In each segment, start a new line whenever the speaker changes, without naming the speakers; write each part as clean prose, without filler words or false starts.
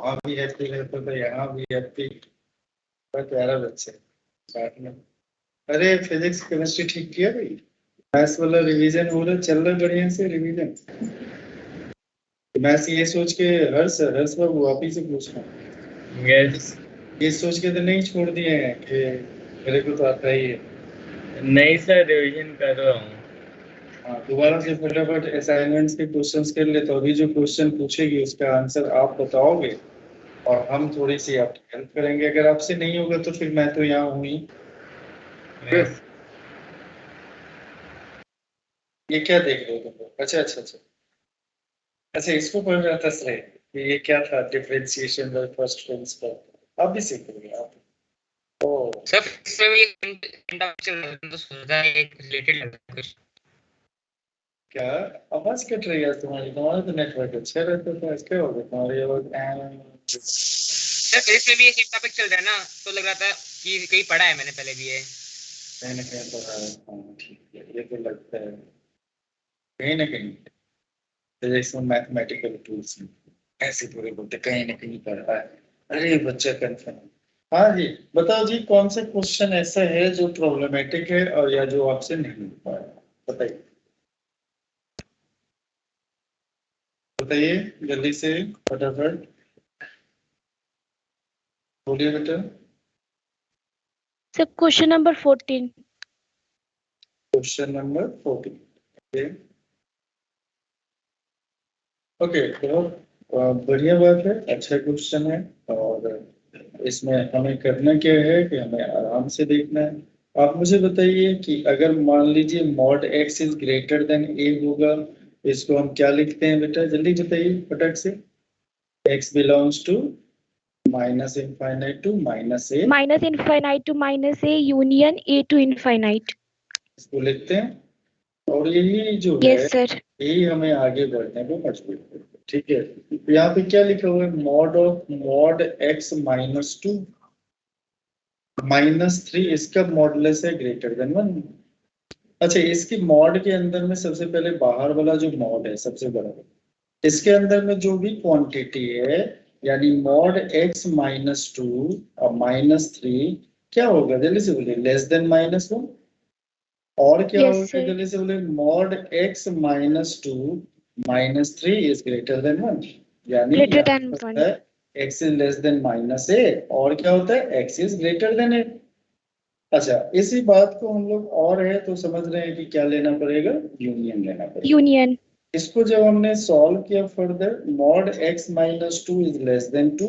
वहाँ भी हैप्पी रहता था, यहाँ भी हैप्पी। बड़ा प्यारा बच्चा साथ में। अरे फिजिक्स केमिस्ट्री ठीक किया भाई? मैथ्स वाला रिवीजन हो रहा, चल रहा बढ़िया से रिवीजन? मैं ये सोच के हर्ष बाबू आप ही से पूछना, ये सोच के तो नहीं छोड़ दिए हैं कि मेरे को तो आता ही है।
नहीं सर, रिवीजन कर रहा हूँ।
हाँ, दोबारा से फटाफट असाइनमेंट्स के क्वेश्चंस कर ले, तो अभी जो क्वेश्चन पूछेगी उसका आंसर आप बताओगे और हम थोड़ी सी आपकी हेल्प करेंगे। अगर आपसे नहीं होगा तो फिर मैं तो यहाँ हूँ ही। ये क्या देख रहे हो तुम? अच्छा अच्छा अच्छा अच्छा, इसको पढ़ रहा था सर, ये क्या था? Differentiation by first principle. आप भी सीखोगे आप? ओ
सर इसमें भी तो सोचा है एक रिलेटेड लग रहा है कुछ।
क्या आवाज कट रही है तुम्हारी? तुम्हारा तो नेटवर्क अच्छा रहता था, क्या हो गया तुम्हारी आवाज?
सर इसमें भी एक टॉपिक चल रहा है ना, तो लग रहा था कि कहीं पढ़ा है मैंने पहले भी ये।
कहीं ना कहीं पढ़ा है, हाँ ठीक है, ये तो लगता है कहीं ना कहीं फिजिक्स में मैथमेटिकल टूल्स में ऐसे पूरे बोलते कहीं ना कहीं पढ़ा है। अरे बच्चा कंफर्म। हाँ जी, बताओ जी, कौन सा क्वेश्चन ऐसा है जो प्रॉब्लमेटिक है और या जो आपसे नहीं हो पाया? बताइए बताइए जल्दी से, फटाफट बोलिए बेटा।
Sir question number 14।
Question number 14। Okay, बहुत बढ़िया बात है, अच्छा क्वेश्चन है। और इसमें हमें करना क्या है कि हमें आराम से देखना है। आप मुझे बताइए कि अगर मान लीजिए mod x is greater than a होगा, इसको हम क्या लिखते हैं बेटा? जल्दी बताइए फटक से। X belongs to minus infinite to minus a,
minus infinite to minus a union a to infinite.
इसको लिखते हैं। और यही जो है
यस सर।
यही हमें आगे बढ़ने को मजबूर करता है। ठीक है, तो यहाँ पे क्या लिखा हुआ है? Mod x minus two minus three, इसका मॉडुलस है ग्रेटर देन वन। अच्छा, इसकी मॉड के अंदर में सबसे पहले बाहर वाला जो मॉड है सबसे बड़ा, इसके अंदर में जो भी क्वांटिटी है, यानी मॉड एक्स माइनस टू और माइनस थ्री, क्या होगा जल्दी से बोलिए? Less than minus one. और क्या
यस
होगा
सर।
जल्दी से बोले? Mod x minus two minus three is greater than one, यानी
ग्रेटर देन
होता
वन।
है x is less than minus a, और क्या होता है? X is greater than a. अच्छा, इसी बात को हम लोग और है तो समझ रहे हैं कि क्या लेना पड़ेगा? यूनियन लेना पड़ेगा।
यूनियन।
इसको जब हमने सॉल्व किया further, mod x minus two is less than two,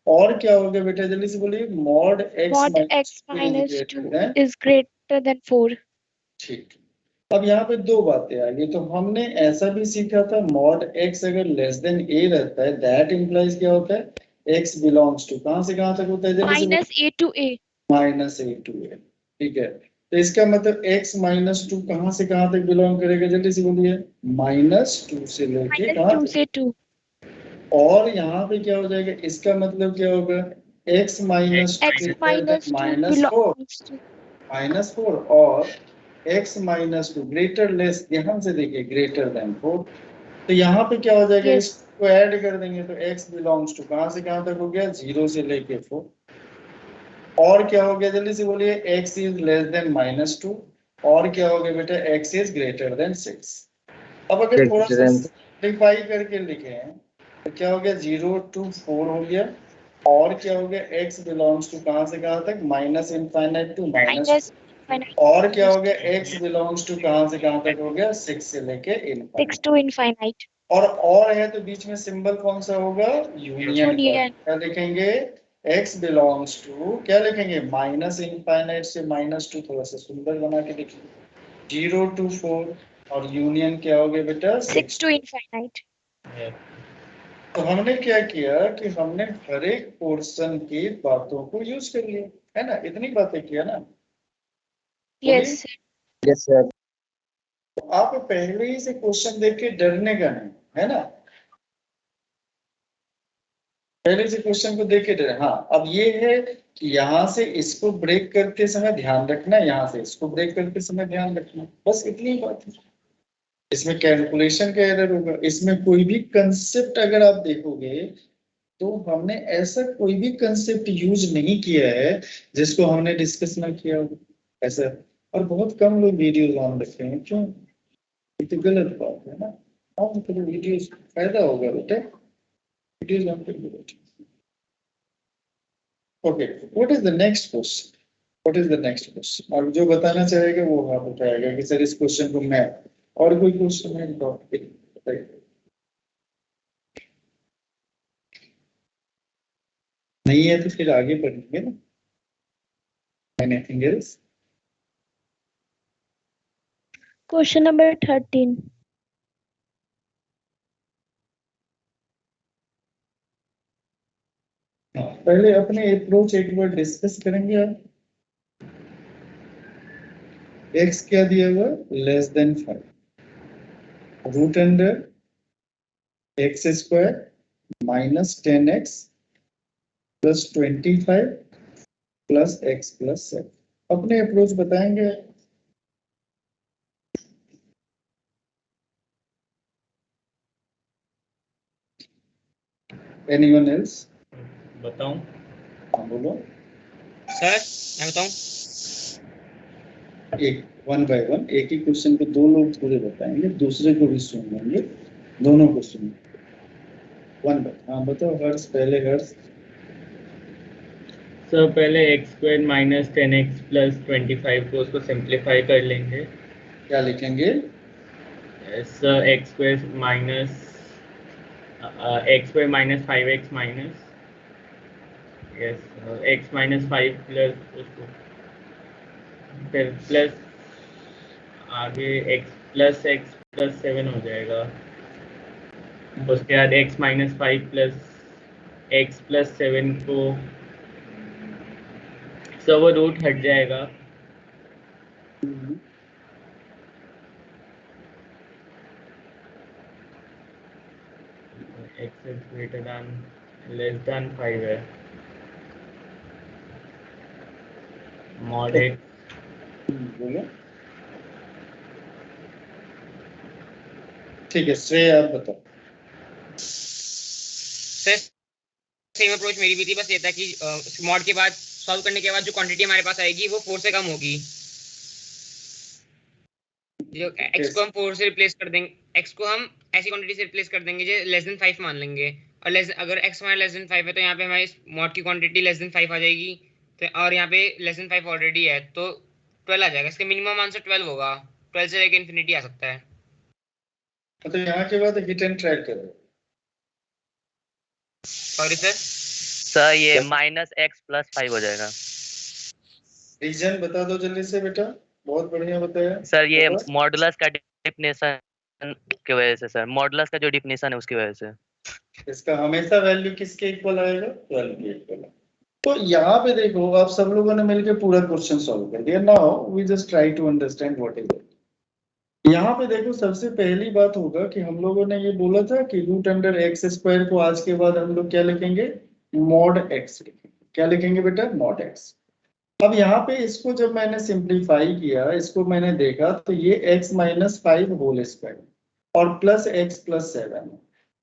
और क्या हो गया बेटा जल्दी से बोलिए? Mod x
mod
minus
x
two is
minus
greater
two
than.
Is greater than 4।
ठीक, अब यहाँ पे दो बातें आ गई। तो हमने ऐसा भी सीखा था, मॉड एक्स अगर लेस देन ए रहता है, दैट इंप्लाइज क्या होता है? एक्स बिलोंग्स टू कहां से कहां तक होता है जल्दी से?
Minus a to a.
Minus a to a. ठीक है, तो इसका मतलब x माइनस टू कहां से कहां तक बिलोंग करेगा जल्दी से बोलिए? माइनस टू से लेके
माइनस
कहां
2
तक?
से 2।
और यहाँ पे क्या हो जाएगा? इसका मतलब क्या होगा? x minus
x minus 2
minus four,
belongs to.
Minus four, और x minus two greater less, ध्यान से देखिए, ग्रेटर देन फोर। तो यहाँ पे क्या हो जाएगा?
यस।
इसको ऐड कर देंगे तो x बिलोंग्स टू कहां से कहां तक हो गया? जीरो से लेके फोर। और क्या हो गया जल्दी से बोलिए? x is less than minus two, और क्या हो गया बेटा? x is greater then six. अब अगर थोड़ा सा सिंप्लीफाई करके लिखे तो क्या हो गया? 0 to 4 हो गया। और क्या हो गया? x बिलोंग्स टू कहां से कहां तक? Minus infinite to minus.
Minus infinite
और क्या हो गया? x बिलोंग्स टू कहां से कहां तक हो गया? 6 से लेके
6
इनफाइनाइट।
To infinite.
और है तो बीच में सिंबल कौन सा होगा? यूनियन का।
यूनियन।
क्या लिखेंगे? x बिलोंग्स टू, क्या लिखेंगे? माइनस इनफाइनाइट से माइनस टू, थोड़ा सा सुंदर बना के लिखिए, 0 to 4, और यूनियन क्या हो गया बेटा?
6 टू इनफाइनाइट।
तो हमने क्या किया कि हमने हर एक पोर्शन की बातों को यूज कर लिया, है ना? इतनी बातें किया ना।
Yes sir.
Yes sir. तो आप पहले ही से क्वेश्चन देख के डरने का नहीं, है ना? पहले से क्वेश्चन को देख के डरे। हाँ, अब ये है कि यहाँ से इसको ब्रेक करते समय ध्यान रखना, यहाँ से इसको ब्रेक करते समय ध्यान रखना, बस इतनी ही बात है। इसमें कैलकुलेशन का एरर होगा, इसमें कोई भी कंसेप्ट अगर आप देखोगे तो हमने ऐसा कोई भी कंसेप्ट यूज नहीं किया है जिसको हमने डिस्कस ना किया हो ऐसा। और बहुत कम लोग वीडियोस ऑन रखे हैं, क्यों? ये तो गलत बात है ना। ऑन करो वीडियोस, फायदा होगा बेटे, वीडियोस ऑन करो बेटे। Okay, what is the next question? What is the next question? और जो बताना चाहेगा वो हाथ उठाएगा कि सर इस क्वेश्चन को मैं, और कोई क्वेश्चन है टॉपिक बताइए। नहीं है तो फिर आगे बढ़ेंगे ना। Anything else?
Question number 13.
पहले अपने अप्रोच एक बार डिस्कस करेंगे आप। x क्या दिया हुआ? Less than 5, root under x square minus 10x plus 25 plus x plus 7। अपने अप्रोच बताएंगे। Anyone else?
बताऊं?
हाँ बोलो।
सर मैं बताऊं?
एक वन बाय वन, एक ही क्वेश्चन को दो लोग थोड़े बताएंगे, दूसरे को भी सुन लेंगे, दोनों को सुन। वन बाय, हाँ बताओ हर्ष, पहले हर्ष।
सर पहले x square minus 10x plus 25 को उसको सिंप्लीफाई कर लेंगे।
क्या लिखेंगे?
Sir x square minus 5x minus yes x minus 5 plus उसको फिर प्लस आगे x प्लस 7 हो जाएगा। उसके बाद x minus 5 plus x plus 7 को सब वो रूट हट जाएगा। x is greater than less than 5 है। मॉड x
बोलो। ठीक है, श्रेय आप बताओ।
सर सेम अप्रोच मेरी भी थी, बस ये था कि मॉड के बाद सॉल्व करने के बाद जो क्वांटिटी हमारे पास आएगी वो 4 से कम होगी। जो x को हम 4 से रिप्लेस कर देंगे, x को हम ऐसी क्वांटिटी से रिप्लेस कर देंगे जो लेस देन 5 मान लेंगे। और अगर x हमारा लेस देन 5 है तो यहाँ पे हमारी मॉड की क्वांटिटी लेस देन 5 आ जाएगी। तो और यहाँ पे लेस देन 5 ऑलरेडी है तो 12 आ जाएगा। इसका मिनिमम आंसर 12 होगा। 12 से लेकर इन्फिनिटी आ सकता है।
तो यहाँ के बाद हिट एंड ट्रैक करो।
Sorry sir.
सर ये माइनस एक्स प्लस 5 हो जाएगा।
रीजन बता दो जल्दी से बेटा, बहुत बढ़िया बताया।
सर ये मॉडुलस का डेफिनेशन की वजह से, सर मॉडुलस का जो डेफिनेशन है उसकी वजह से।
इसका हमेशा वैल्यू किसके इक्वल आएगा? 12 के इक्वल। तो यहाँ पे देखो, आप सब लोगों ने मिलकर पूरा क्वेश्चन सॉल्व कर दिया। Now we just try to understand what is it. यहाँ पे देखो, सबसे पहली बात होगा कि हम लोगों ने ये बोला था कि रूट अंडर एक्स स्क्वायर को आज के बाद हम लोग क्या लिखेंगे? मॉड एक्स लिखेंगे। क्या लिखेंगे बेटा? Mod x. अब यहाँ पे इसको जब मैंने सिंप्लीफाई किया, इसको मैंने देखा तो ये x माइनस 5 होल स्क्वायर और plus x plus 7,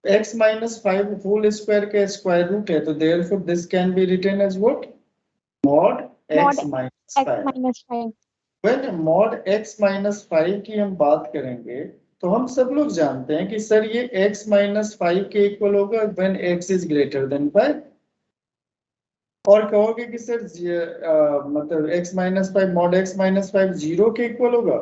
x minus 5 whole square का स्क्वायर रूट है, तो therefore this can be written as what? Mod x minus 5। When mod x minus 5 की हम बात करेंगे तो हम सब लोग जानते हैं कि सर ये x माइनस 5 के इक्वल होगा when x is greater than 5। और कहोगे कि सर मतलब x minus 5 mod x minus 5 zero के इक्वल होगा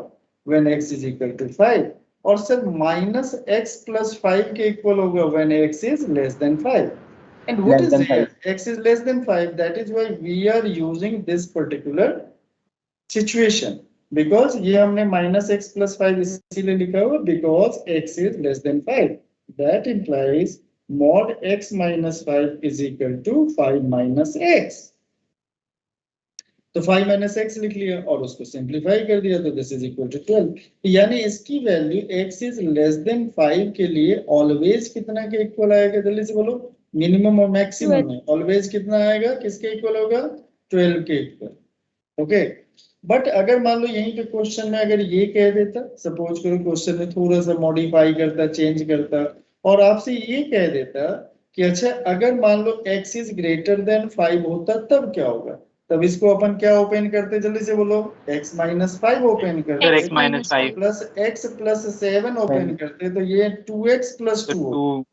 when x is equal to 5। और सर माइनस x प्लस 5 के इक्वल होगा when x is less than 5। And what is here? x is less than 5. That is why we are using this particular situation, because ये हमने minus x plus 5 इसीलिए लिखा हुआ because x is less than 5. That implies mod x minus 5 is equal to 5 minus x. तो 5 minus x लिख लिया और उसको सिंप्लीफाई कर दिया तो दिस इज इक्वल टू 12। यानी इसकी value x is less than 5 के लिए ऑलवेज कितना के इक्वल आएगा? जल्दी से बोलो। मिनिमम और मैक्सिमम में ऑलवेज कितना आएगा? किसके इक्वल होगा? 12 के इक्वल। ओके, बट अगर मान लो यहीं पे क्वेश्चन में अगर ये कह देता, सपोज करो क्वेश्चन में थोड़ा सा मॉडिफाई करता, चेंज करता और आपसे ये कह देता कि अच्छा अगर मान लो x इज ग्रेटर देन 5 होता तब क्या होगा। तब इसको अपन क्या ओपन करते, जल्दी से बोलो, x माइनस 5 ओपन
सर
करते,
x minus 5
plus x plus 7 open करते, तो ये 2x प्लस 2 होगा।
2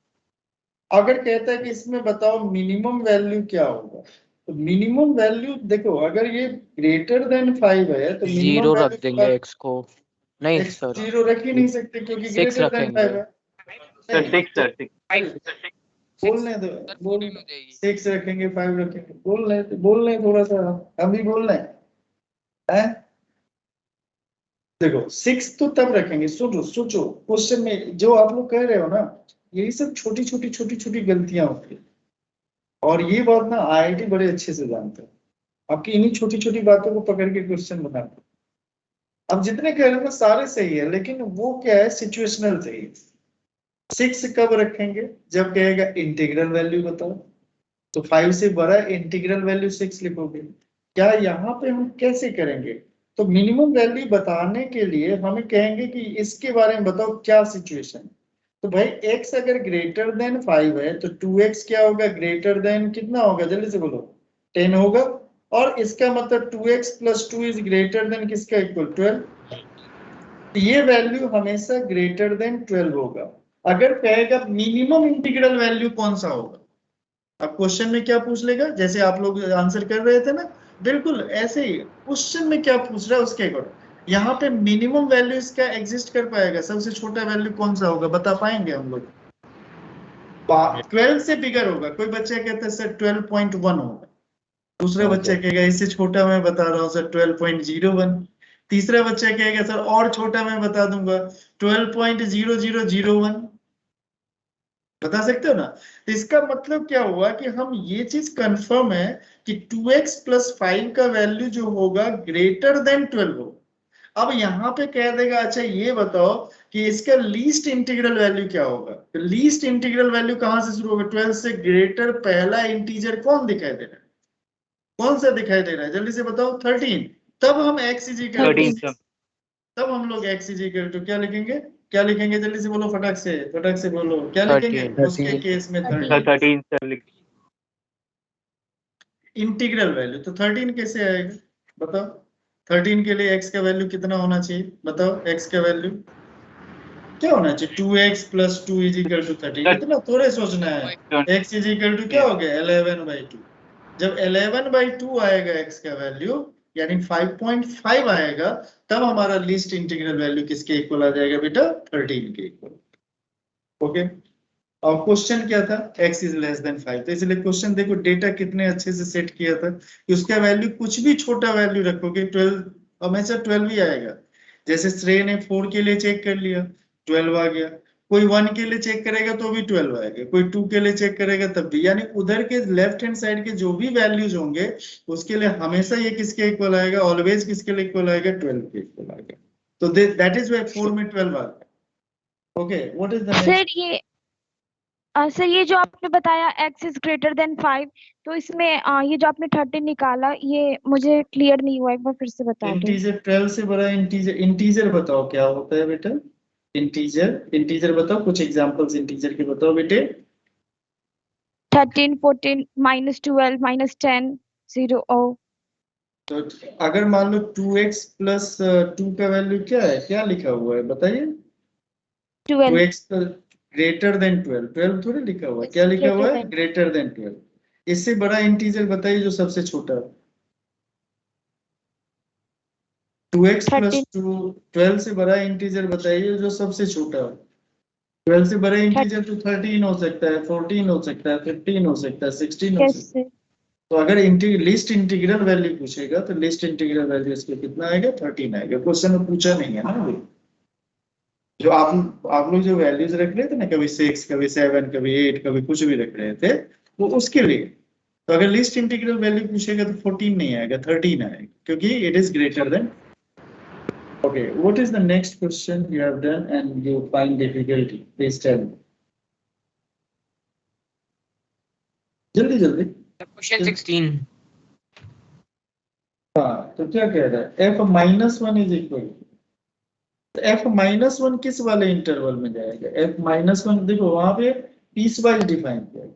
अगर कहता है कि इसमें बताओ मिनिमम वैल्यू क्या होगा, तो मिनिमम वैल्यू देखो, अगर ये ग्रेटर देन 5 है तो मिनिमम
जीरो रख
वैल्यू
देंगे x को, नहीं
x
सर
जीरो रख ही नहीं सकते क्योंकि
6
ग्रेटर देन 5
रखेंगे।
है।
सर
नहीं,
6 सर 6
बोलने दो, बोल 6 रखेंगे 5 रखेंगे, बोल रहे थोड़ा सा, हम भी बोल रहे हैं। देखो 6 तो तब रखेंगे, सोचो सोचो क्वेश्चन में जो आप लोग कह रहे हो ना, यही सब छोटी छोटी गलतियां होती है, और ये बात ना आईआईटी बड़े अच्छे से जानते हैं, आपकी इन्हीं छोटी छोटी बातों को पकड़ के क्वेश्चन बनाते हैं। अब जितने कह रहे हो ना सारे सही है, लेकिन वो क्या है, सिचुएशनल सही है। 6 कब रखेंगे, जब कहेगा इंटीग्रल वैल्यू बताओ, तो 5 से बड़ा इंटीग्रल वैल्यू 6 लिखोगे। क्या यहाँ पे हम कैसे करेंगे, तो मिनिमम वैल्यू बताने के लिए हमें कहेंगे कि इसके बारे में बताओ क्या सिचुएशन। तो भाई x अगर ग्रेटर देन 5 है तो 2x क्या होगा, ग्रेटर देन कितना होगा, जल्दी से बोलो, 10 होगा। और इसका मतलब 2x plus 2 is greater then किसका, इक्वल 12। ये वैल्यू हमेशा ग्रेटर देन 12 होगा। अगर कहेगा मिनिमम इंटीग्रल वैल्यू कौन सा होगा, अब क्वेश्चन में क्या पूछ लेगा, जैसे आप लोग आंसर कर रहे थे ना, बिल्कुल ऐसे ही क्वेश्चन में क्या पूछ रहा है उसके अकॉर्डिंग यहाँ पे मिनिमम वैल्यू इसका एग्जिस्ट कर पाएगा। सबसे छोटा वैल्यू कौन सा होगा, बता पाएंगे हम लोग। 12 से बिगर होगा, कोई बच्चा कहता है सर 12.1 होगा, दूसरा बच्चा कहेगा इससे छोटा मैं बता रहा हूँ सर 12.01, तीसरा बच्चा कहेगा सर और छोटा मैं बता दूंगा 12.0001, बता सकते हो ना। तो इसका मतलब क्या हुआ कि हम ये चीज कंफर्म है कि 2x प्लस 5 का वैल्यू जो होगा ग्रेटर देन 12 होगा। अब यहाँ पे कह देगा अच्छा ये बताओ कि इसका लीस्ट इंटीग्रल वैल्यू क्या होगा, तो लीस्ट इंटीग्रल वैल्यू कहां से शुरू होगा, 12 से ग्रेटर पहला इंटीजर कौन दिखाई दे रहा है, कौन सा दिखाई दे रहा है, जल्दी से बताओ, 13। तब हम x इज इक्वल टू,
13
तब हम लोग x इज इक्वल टू क्या लिखेंगे, क्या लिखेंगे, जल्दी से बोलो, फटाक से बोलो, क्या लिखेंगे
13
उसके केस में 13
सर 13 सर लिख
इंटीग्रल वैल्यू। तो 13 कैसे आएगा बताओ, 13 के लिए x का वैल्यू कितना होना चाहिए बताओ, x का वैल्यू क्या होना चाहिए, 2x plus 2 is equal to 13। इतना थोड़े सोचना है, x इज इक्वल टू क्या हो गया 11/2। जब 11/2 आएगा x का वैल्यू यानी 5.5 आएगा, तब हमारा लीस्ट इंटीग्रल वैल्यू किसके इक्वल आ जाएगा बेटा, 13 के इक्वल। ओके, और क्वेश्चन क्या था, x इज लेस देन 5, तो इसलिए क्वेश्चन देखो डेटा कितने अच्छे से सेट किया था कि उसका वैल्यू कुछ भी छोटा वैल्यू रखोगे 12 हमेशा 12 ही आएगा। जैसे श्रेय ने 4 के लिए चेक कर लिया 12 आ गया, कोई 1 के लिए चेक करेगा तो भी 12 आएगा, कोई 2 के लिए चेक करेगा तब भी, यानी उधर के लेफ्ट हैंड साइड के जो भी वैल्यूज होंगे उसके लिए हमेशा ये किसके इक्वल आएगा, ऑलवेज किसके लिए इक्वल आएगा, 12 के इक्वल आएगा। तो दैट इज व्हाई 4 में 12 आ गया। Okay, what is the next.
Sir ये जो आपने बताया x इज ग्रेटर देन 5, तो इसमें ये जो आपने 13 निकाला ये मुझे क्लियर नहीं हुआ, एक बार फिर से बता दो।
इंटीजर 12 से बड़ा इंटीजर बताओ क्या होता है बेटा, इंटीजर बताओ, कुछ एग्जांपल्स इंटीजर के बताओ बेटे।
13, 14, -12, -10, 0 0।
तो अगर मान लो 2x प्लस 2 का वैल्यू क्या है, क्या लिखा हुआ है बताइए,
12
2x ग्रेटर देन 12 थोड़ी लिखा हुआ है, क्या लिखा हुआ है, ग्रेटर देन 12। इससे बड़ा इंटीजर बताइए जो सबसे छोटा है, 2x प्लस 2, 12 से बड़ा इंटीजर बताइए जो सबसे छोटा है। 12 से बड़ा इंटीजर तो 13 हो सकता है, 14 हो सकता है, 15 हो सकता है, 16 हो सकता है। तो अगर लिस्ट इंटीग्रल वैल्यू पूछेगा तो लिस्ट इंटीग्रल वैल्यू इसके कितना आएगा, 13 आएगा। क्वेश्चन में पूछा नहीं है ना अभी, जो आप लोग जो वैल्यूज रख रहे थे ना, कभी 6 कभी 7 कभी 8 कभी कुछ भी रख रहे थे, वो उसके लिए। तो अगर लिस्ट इंटीग्रल वैल्यू पूछेगा तो 14 नहीं आएगा, 13 आएगा, क्योंकि it is greater then. Okay, what is the next question you have done and you find difficulty? Please tell me. जल्दी जल्दी।
क्वेश्चन 16।
हाँ, तो क्या कह रहा है, f-1 इज इक्वल, f-1 किस वाले इंटरवल में जाएगा, f-1 देखो वहां पे पीस वाइज डिफाइन किया है,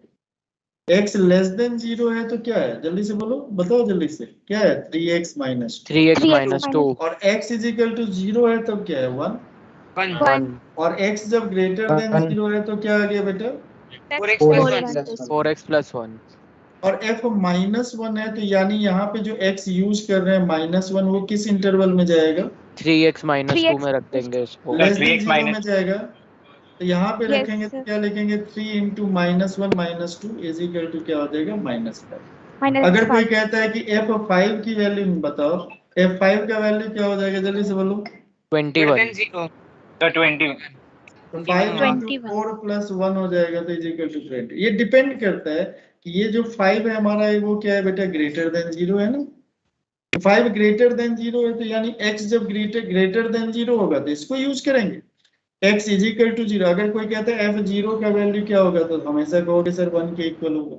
x लेस देन 0 है तो क्या है, जल्दी से बोलो, बताओ जल्दी से, क्या है 3x minus
3x
3x
minus 2
और x इज इक्वल टू 0 है तो क्या है 1
1
1
और x जब ग्रेटर देन 0 है तो क्या आ गया बेटा
4x plus 1
4x plus 1
और f माइनस 1 है तो यानी यहाँ पे जो x यूज कर रहे हैं माइनस 1 वो किस इंटरवल में जाएगा
3x minus 2
3x
में रख देंगे इसको
लेस देन
3x
0 में जाएगा तो यहाँ पे
Yes,
रखेंगे तो
sir.
क्या लिखेंगे 3 into minus 1 minus 2 is equal to क्या हो जाएगा -5
minus
अगर कोई
5
कहता है कि f5 की वैल्यू बताओ f5 का वैल्यू क्या हो जाएगा जल्दी से बोलो
21
0
तो 20
तो 5 इंटू
21
4 प्लस 1 हो जाएगा तो इज इक्वल टू 20 ये डिपेंड करता है कि ये जो 5 है हमारा वो क्या है बेटा ग्रेटर देन 0 है ना 5 ग्रेटर देन 0 है तो यानी x जब ग्रेटर देन 0 होगा तो इसको यूज करेंगे x इज इक्वल टू 0 अगर कोई कहता है f0 का वैल्यू क्या होगा तो हमेशा कहोगे सर 1 के इक्वल होगा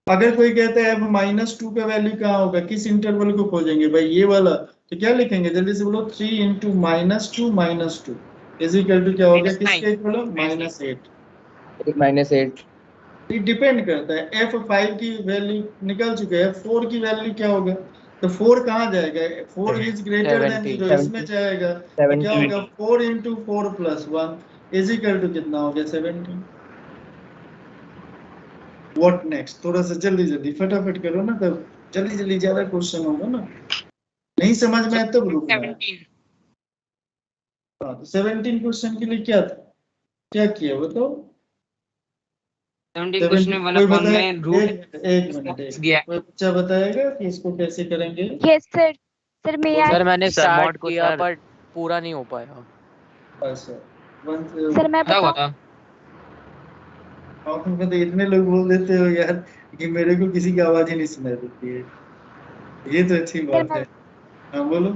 अगर कोई कहता है f-2 का वैल्यू कहाँ होगा किस इंटरवल को खोजेंगे भाई ये वाला तो क्या लिखेंगे जल्दी से बोलो 3 इंटू -2 इज इक्वल टू क्या होगा किसके इक्वल -8
-8
ये डिपेंड करता है f5 की वैल्यू निकल चुके हैं 4 की वैल्यू क्या होगा तो 4 कहाँ जाएगा 4 इज ग्रेटर देन 0 इसमें जाएगा तो क्या होगा 4 into 4 plus 1 is equal to कितना हो गया 17 व्हाट नेक्स्ट थोड़ा सा जल्दी फटाफट करो ना तब जल्दी ज्यादा क्वेश्चन होगा ना नहीं समझ में आया तब रुकना है
17
हाँ तो 17 क्वेश्चन के लिए क्या था क्या किया बताओ
17 क्वेश्चन में 1
कोई
अपॉन
बताए
में रूट
एक मिनट
गया
कोई बच्चा बताएगा कि इसको कैसे करेंगे
yes sir sir may I
sir मैंने
सर,
स्टार्ट
mod को
किया
सर-
पर पूरा नहीं हो पाया
अच्छा
sir मैं
क्या हुआ
बताऊं
था
आप तो इतने लोग बोल देते हो यार कि मेरे को किसी की आवाज ही नहीं सुनाई देती है ये तो अच्छी बात है हाँ बोलो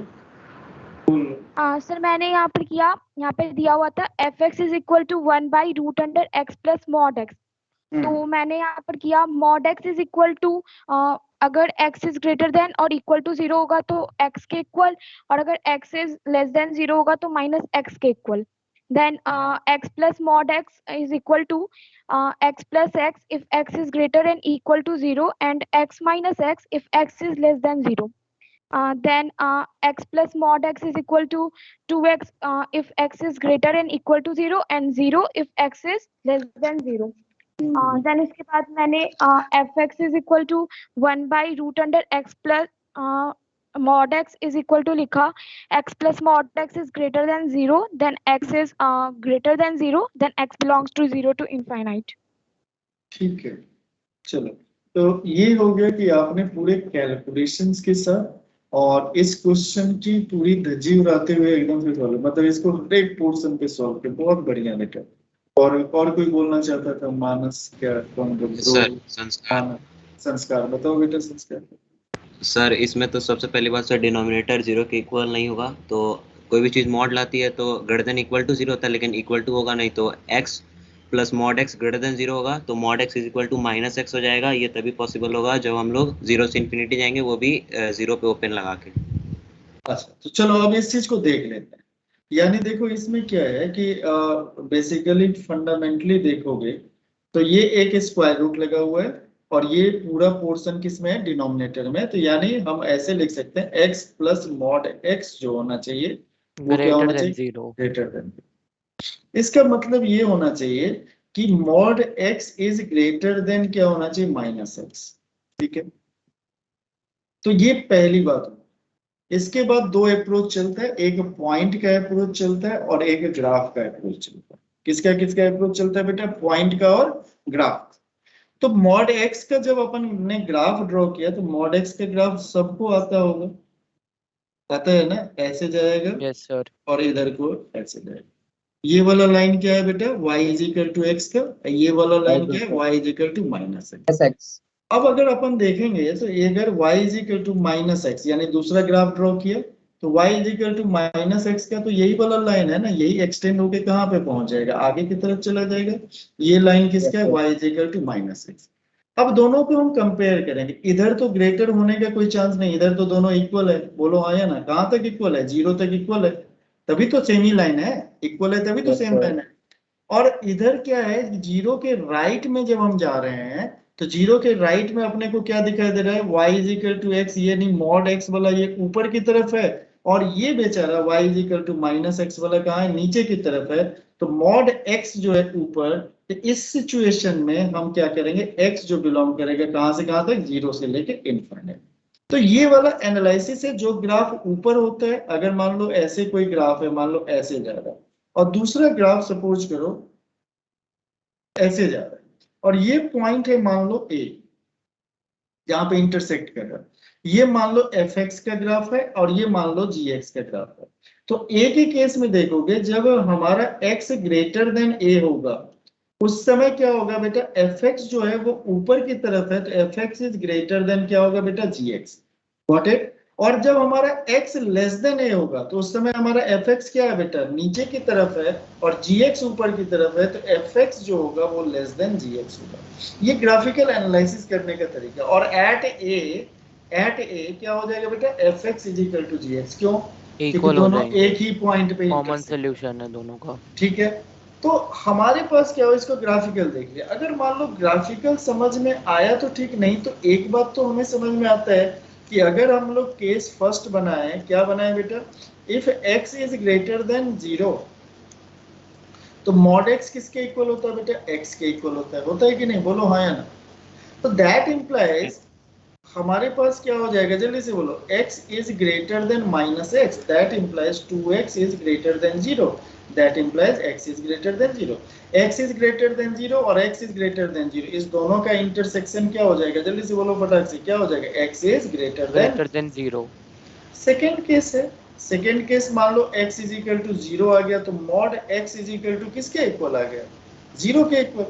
सर मैंने यहाँ पर किया यहाँ पे दिया हुआ था fx is equal to 1 by root under x plus mod x तो मैंने यहाँ पर किया mod x is equal to अगर x इज ग्रेटर देन और इक्वल टू 0 होगा तो x के इक्वल और अगर x इज लेस देन 0 होगा तो माइनस x के equal then x plus mod x is equal to x plus x if x is greater and equal to 0 and x minus x if x is less than 0 then x plus mod x is equal to 2x if x is greater and equal to 0 and 0 if x is less than 0 then इसके बाद मैंने fx is equal to 1 by root under x plus mod x is equal to लिखा x plus mod x is greater than 0 then x is greater than 0 then x belongs to 0 to infinite
ठीक है चलो तो ये हो गया कि आपने पूरे कैलकुलेशंस के साथ और इस क्वेश्चन की पूरी धज्जी उड़ाते हुए एकदम से सॉल्व मतलब इसको हर एक पोर्शन पे सॉल्व किया बहुत बढ़िया बेटा और कोई बोलना चाहता था मानस क्या कौन बोल
सर संस्कार
संस्कार बताओ बेटा संस्कार
सर इसमें तो सबसे पहली बात सर डिनोमिनेटर 0 के इक्वल नहीं होगा तो कोई भी चीज मॉड लाती है तो ग्रेटर देन इक्वल टू 0 होता है लेकिन इक्वल टू होगा नहीं तो x plus mod x greater than 0 होगा तो mod x is equal to minus x हो जाएगा ये तभी पॉसिबल होगा जब हम लोग 0 से इन्फिनिटी जाएंगे वो भी 0 पे ओपन लगा के
अच्छा तो चलो अब इस चीज को देख लेते हैं यानी देखो इसमें क्या है कि बेसिकली फंडामेंटली देखोगे तो ये एक स्क्वायर रूट लगा हुआ है और ये पूरा पोर्शन किस में है डिनोमिनेटर में तो यानी हम ऐसे लिख सकते हैं x प्लस मॉड x जो होना चाहिए वो क्या होना चाहिए ग्रेटर देन इसका मतलब ये होना चाहिए कि mod x is greater then क्या होना चाहिए माइनस x ठीक है तो ये पहली बात है इसके बाद दो अप्रोच चलता है एक पॉइंट का अप्रोच चलता है और एक ग्राफ का अप्रोच चलता है किसका अप्रोच चलता है बेटा पॉइंट का और ग्राफ तो मॉड x का जब अपन ने ग्राफ ड्रॉ किया तो मॉड x का ग्राफ सबको आता होगा आता है ना ऐसे जाएगा
यस सर
और इधर को ऐसे जाएगा ये वाला लाइन क्या है बेटा y is equal to x का ये वाला लाइन क्या है y is equal to minus x अब अगर अपन देखेंगे तो अगर y is equal to minus x यानी दूसरा ग्राफ ड्रॉ किया तो y is equal to minus x का तो यही वाला लाइन है ना यही एक्सटेंड होके कहाँ पे पहुंच जाएगा आगे की तरफ चला जाएगा ये लाइन किसका है y is equal to minus x अब दोनों को हम कंपेयर करेंगे इधर तो ग्रेटर होने का कोई चांस नहीं इधर तो दोनों इक्वल है बोलो आया ना कहाँ तक इक्वल है 0 तक इक्वल है तभी तो सेम ही लाइन है इक्वल है तभी तो सेम लाइन है और इधर क्या है 0 के राइट में जब हम जा रहे हैं तो जीरो के राइट में अपने को क्या दिखाई दे रहा है, y is equal to x, ये नहीं मॉड x वाला ये ऊपर की तरफ है, और ये बेचारा y is equal to minus x वाला कहाँ है, नीचे की तरफ है। तो मॉड x जो है ऊपर, तो इस सिचुएशन में हम क्या करेंगे, x जो बिलोंग करेगा कहाँ से कहाँ तक, जीरो से लेके इनफाइनाइट। तो ये वाला एनालिसिस है, जो ग्राफ ऊपर होता है, अगर मान लो ऐसे कोई ग्राफ है, मान लो ऐसे जा रहा है, और दूसरा ग्राफ सपोज करो ऐसे जा रहा है, और ये पॉइंट है मान लो ए, जहां पे इंटरसेक्ट कर रहा है, ये मान लो एफ एक्स का ग्राफ है और ये मान लो जी एक्स का ग्राफ है। तो ए के केस में देखोगे, जब हमारा एक्स ग्रेटर देन ए होगा, उस समय क्या होगा बेटा, एफ एक्स जो है वो ऊपर की तरफ है, तो F x is greater then क्या होगा बेटा, जी एक्स। Got it. और जब हमारा x लेस देन a होगा, तो उस समय हमारा fx क्या है बेटा, नीचे की तरफ है, और gx ऊपर की तरफ है, तो fx जो होगा वो लेस देन gx होगा। ये ग्राफिकल एनालिसिस करने का तरीका। और एट a क्या हो जाएगा बेटा, fx is equal to gx। क्यों, क्योंकि दोनों एक ही पॉइंट पे
कॉमन सॉल्यूशन है दोनों का।
ठीक है। तो हमारे पास क्या हो, इसको ग्राफिकल देख लिया। अगर मान लो ग्राफिकल समझ में आया तो ठीक, नहीं तो एक बात तो हमें समझ में आता है कि अगर हम लोग केस फर्स्ट बनाए, क्या बनाए बेटा, if x is greater than 0, तो मॉड x किसके इक्वल होता है बेटा, x के इक्वल होता है कि नहीं, बोलो हाँ या ना। तो दैट इंप्लाइज हमारे पास क्या हो जाएगा, जल्दी से बोलो, x is greater then minus x, that implies 2x is greater than 0, that implies x is greater than 0। x is greater than 0 और x इज ग्रेटर देन 0, इस दोनों का इंटरसेक्शन क्या हो जाएगा, जल्दी से बोलो फटाक से, क्या हो जाएगा, x is greater than
0।
Second case है, सेकेंड केस मान लो x इज इक्वल टू 0 आ गया, तो mod x is equal to किसके इक्वल आ गया, 0 के इक्वल।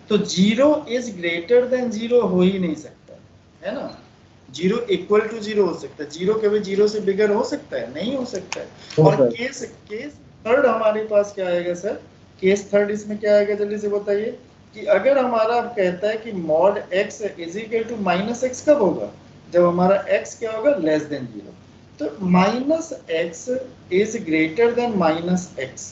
तो 0 इज ग्रेटर देन 0 हो ही नहीं सकता है ना, 0 इक्वल टू 0 हो सकता है, 0 कभी 0 से बिगर हो सकता है, नहीं हो सकता है। और केस थर्ड हमारे पास क्या आएगा सर, केस थर्ड इसमें क्या आएगा, जल्दी से बताइए, कि अगर हमारा कहता है कि mod x is equal to minus x, कब होगा, जब हमारा x क्या होगा, लेस देन 0। तो minus x is greater then minus x,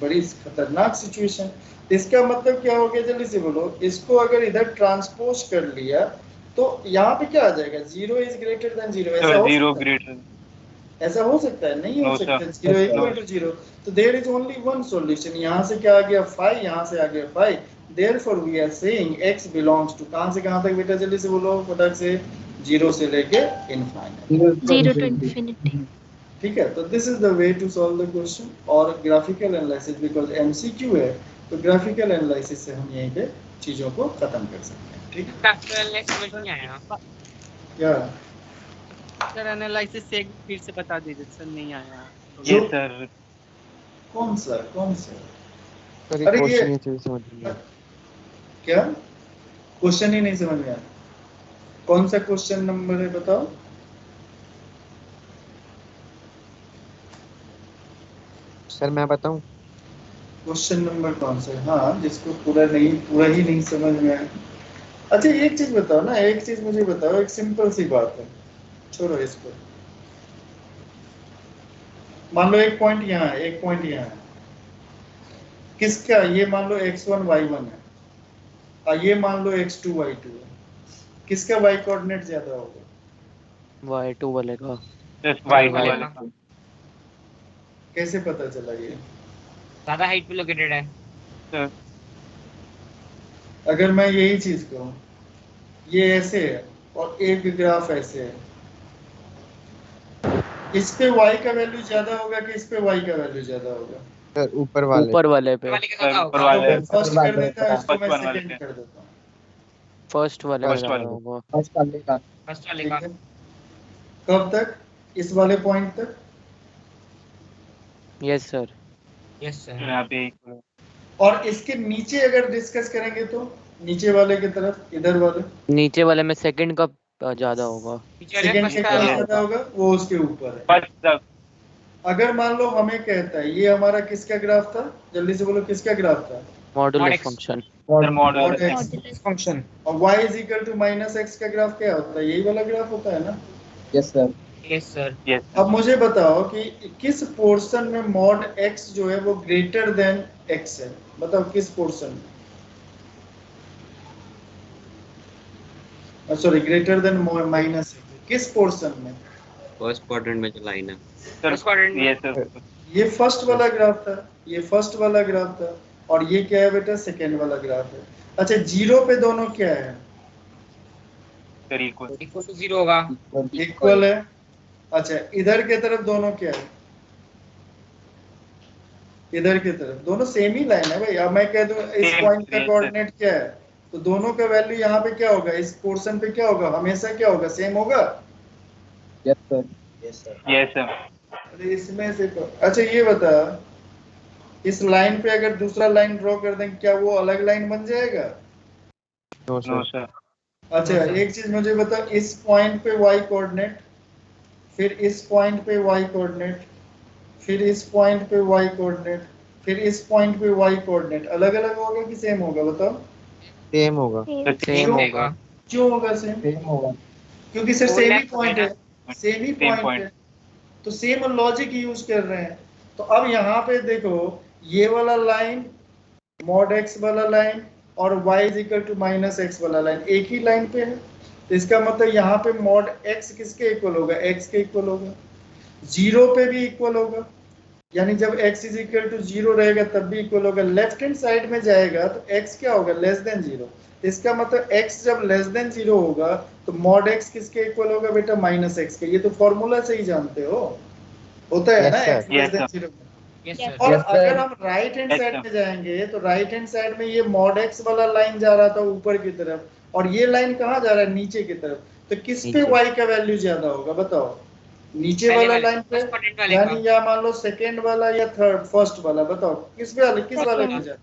बड़ी खतरनाक सिचुएशन। इसका मतलब क्या हो गया, जल्दी से बोलो, इसको अगर इधर ट्रांसपोज कर लिया तो यहाँ पे क्या आ जाएगा, 0 इज ग्रेटर देन 0, ऐसा हो सकता है, ऐसा हो सकता है, नहीं हो सकता, 0 इक्वल टू 0। तो there is only one solution, यहाँ से क्या आ गया 5, यहाँ से आ गया 5, therefore we are saying x belongs to कहाँ से कहाँ तक बेटा, जल्दी से बोलो फटाक से, 0 से लेके इनफाइनाइट,
0 to infinity।
ठीक है। तो this is the way to solve the question. और ग्राफिकल एनालिसिस, बिकॉज एमसीक्यू है, तो ग्राफिकल एनालिसिस से हम यहीं पे चीजों को खत्म कर सकते हैं, ठीक है।
प्रैक्टिकल समझ नहीं आया
क्या
सर, एनालिसिस से एक फिर से बता दीजिए सर, नहीं आया।
ये सर कौन सा अरे ये क्या क्वेश्चन ही नहीं समझ में आया, कौन सा क्वेश्चन नंबर है बताओ।
सर मैं बताऊं,
क्वेश्चन नंबर कौन सा है, हाँ, जिसको पूरा ही नहीं समझ में आया। अच्छा एक चीज बताओ ना, एक चीज मुझे बताओ, एक सिंपल सी बात है, छोड़ो इसको। मान लो एक पॉइंट यहाँ है, एक पॉइंट यहाँ है, किसका, ये मान लो x1 y1 है, और ये मान लो x2 y2 है, किसका y कोऑर्डिनेट ज्यादा होगा,
y2 वाले का।
कैसे पता चला, ये
ज्यादा हाइट पे लोकेटेड है।
अगर मैं यही चीज कहूँ, ये ऐसे है और एक ग्राफ ऐसे है, इस पे y का वैल्यू ज्यादा होगा कि इस पे y का वैल्यू ज्यादा होगा,
सर ऊपर वाले
पे।
फर्स्ट कर देता है, इसको मैं सेकंड कर देता हूँ,
फर्स्ट वाले में ज्यादा होगा।
फर्स्ट वाले का।
कब तक, इस वाले पॉइंट तक।
Yes sir.
यहाँ पे
और इसके नीचे अगर डिस्कस करेंगे तो नीचे वाले की तरफ, इधर वाले
नीचे वाले में सेकंड का ज्यादा होगा,
सेकंड का ज्यादा होगा, वो उसके ऊपर है। अगर मान लो हमें कहता है, ये हमारा किसका ग्राफ था, जल्दी से बोलो किसका ग्राफ था,
मॉडुलस फंक्शन।
फंक्शन। और y is equal to minus x का ग्राफ क्या होता है, यही वाला ग्राफ होता है ना।
Yes sir.
Yes sir.
अब मुझे बताओ कि किस पोर्शन में मॉड x जो है वो ग्रेटर देन x है, बताओ किस पोर्शन में। सॉरी ग्रेटर देन माइनस किस पोर्शन में?
फर्स्ट क्वाड्रेंट में जो लाइन है
फर्स्ट क्वाड्रेंट
ये सर
ये फर्स्ट वाला ग्राफ था, ये फर्स्ट वाला ग्राफ था, और ये क्या है बेटा? सेकेंड वाला ग्राफ है। अच्छा जीरो पे दोनों क्या है?
सर इक्वल
इक्वल टू 0 होगा।
इक्वल है। अच्छा इधर के तरफ दोनों क्या है? इधर की तरफ दोनों सेम ही लाइन है भाई। अब मैं कह दूं इस
Same,
पॉइंट का
yes,
कोऑर्डिनेट क्या है, तो दोनों का वैल्यू यहाँ पे क्या होगा? इस पोर्शन पे क्या होगा? हमेशा क्या होगा? सेम होगा।
Yes sir.
यस सर
अरे इसमें से तो अच्छा ये बता, इस लाइन पे अगर दूसरा लाइन ड्रॉ कर दें क्या वो अलग लाइन बन जाएगा?
No
no
sir.
सर
अच्छा एक चीज मुझे बता, इस पॉइंट पे y कोऑर्डिनेट, फिर इस पॉइंट पे y कोऑर्डिनेट, फिर इस पॉइंट पे y कोऑर्डिनेट, फिर इस पॉइंट पे y कोऑर्डिनेट अलग अलग होगा कि सेम होगा? बताओ।
सेम होगा।
सेम होगा।
क्यों होगा सेम?
सेम होगा।
क्योंकि सर
Overlap
सेम ही पॉइंट है,
होगा
सेम ही
Same
पॉइंट
point.
है, तो सेम लॉजिक यूज कर रहे हैं। तो अब यहाँ पे देखो ये वाला लाइन मॉड x वाला लाइन और y is equal to minus x वाला लाइन एक ही लाइन पे है, तो इसका मतलब यहाँ पे मॉड x किसके इक्वल होगा? x के इक्वल होगा। जीरो पे भी इक्वल होगा, यानी जब x इज इक्वल टू 0 रहेगा तब भी इक्वल होगा। लेफ्ट हैंड साइड में जाएगा तो x क्या होगा? Less than 0। इसका मतलब x जब लेस देन 0 होगा तो मॉड x किसके इक्वल होगा बेटा? माइनस x के। ये तो फॉर्मूला से ही जानते हो, होता है
Yes,
ना
sir.
x less
Yes,
than
sir.
0।
Yes sir.
और
Yes, sir.
अगर हम right hand
Yes,
side
sir.
में जाएंगे तो राइट हैंड साइड में ये मॉड x वाला लाइन जा रहा था ऊपर की तरफ, और ये लाइन कहाँ जा रहा है? नीचे की तरफ। तो किस पे
नीचे।
y का वैल्यू ज्यादा होगा बताओ? नीचे
पहले
वाला
वाले,
लाइन पे,
first quadrant वाले
यानी
का।
या मान लो सेकंड वाला या थर्ड फर्स्ट वाला, बताओ किस वाले पे ज्यादा?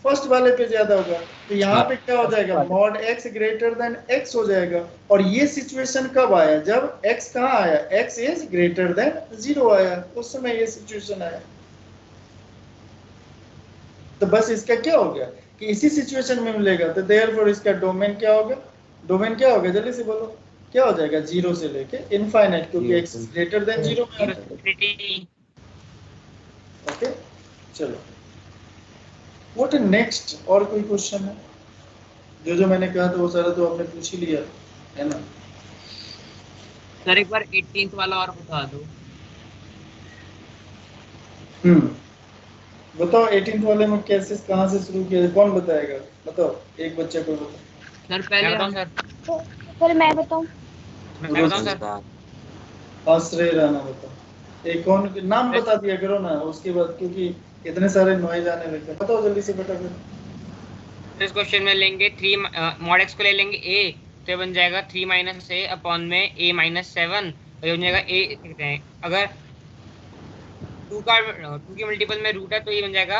फर्स्ट वाले पे ज्यादा होगा। तो यहाँ पे क्या हो जाएगा? Mod x greater than x हो जाएगा। और ये सिचुएशन कब आया? जब x कहाँ आया? x इज ग्रेटर देन 0 आया, उस समय ये सिचुएशन आया। तो बस इसका क्या हो गया कि इसी सिचुएशन में मिलेगा, तो देयरफॉर इसका डोमेन क्या होगा? डोमेन क्या होगा? जल्दी से बोलो क्या हो जाएगा? 0 से लेके इनफाइनाइट, क्योंकि x ग्रेटर देन 0 में आता है। ओके चलो व्हाट नेक्स्ट? और कोई क्वेश्चन है? जो मैंने कहा था वो सारा तो आपने पूछ ही लिया है ना।
सर एक बार 18th वाला और बता दो।
बताओ 18th वाले में कैसे कहाँ से शुरू किया? कौन बताएगा? बताओ एक बच्चे को बताओ।
सर पहले हम
सर मैं बताऊं?
मैं बताऊं सर?
आश्रय राणा बताओ। एक कौन नाम बता दिया करो ना उसके बाद, क्योंकि इतने सारे नॉइज आने लगे। बताओ जल्दी से बेटा। फिर
इस क्वेश्चन में लेंगे 3 मॉड x को ले लेंगे a, तो ये बन जाएगा 3 माइनस a अपॉन में a माइनस 7, और ये बन जाएगा a कहते हैं अगर 2 की मल्टीपल में रूट है तो ये बन जाएगा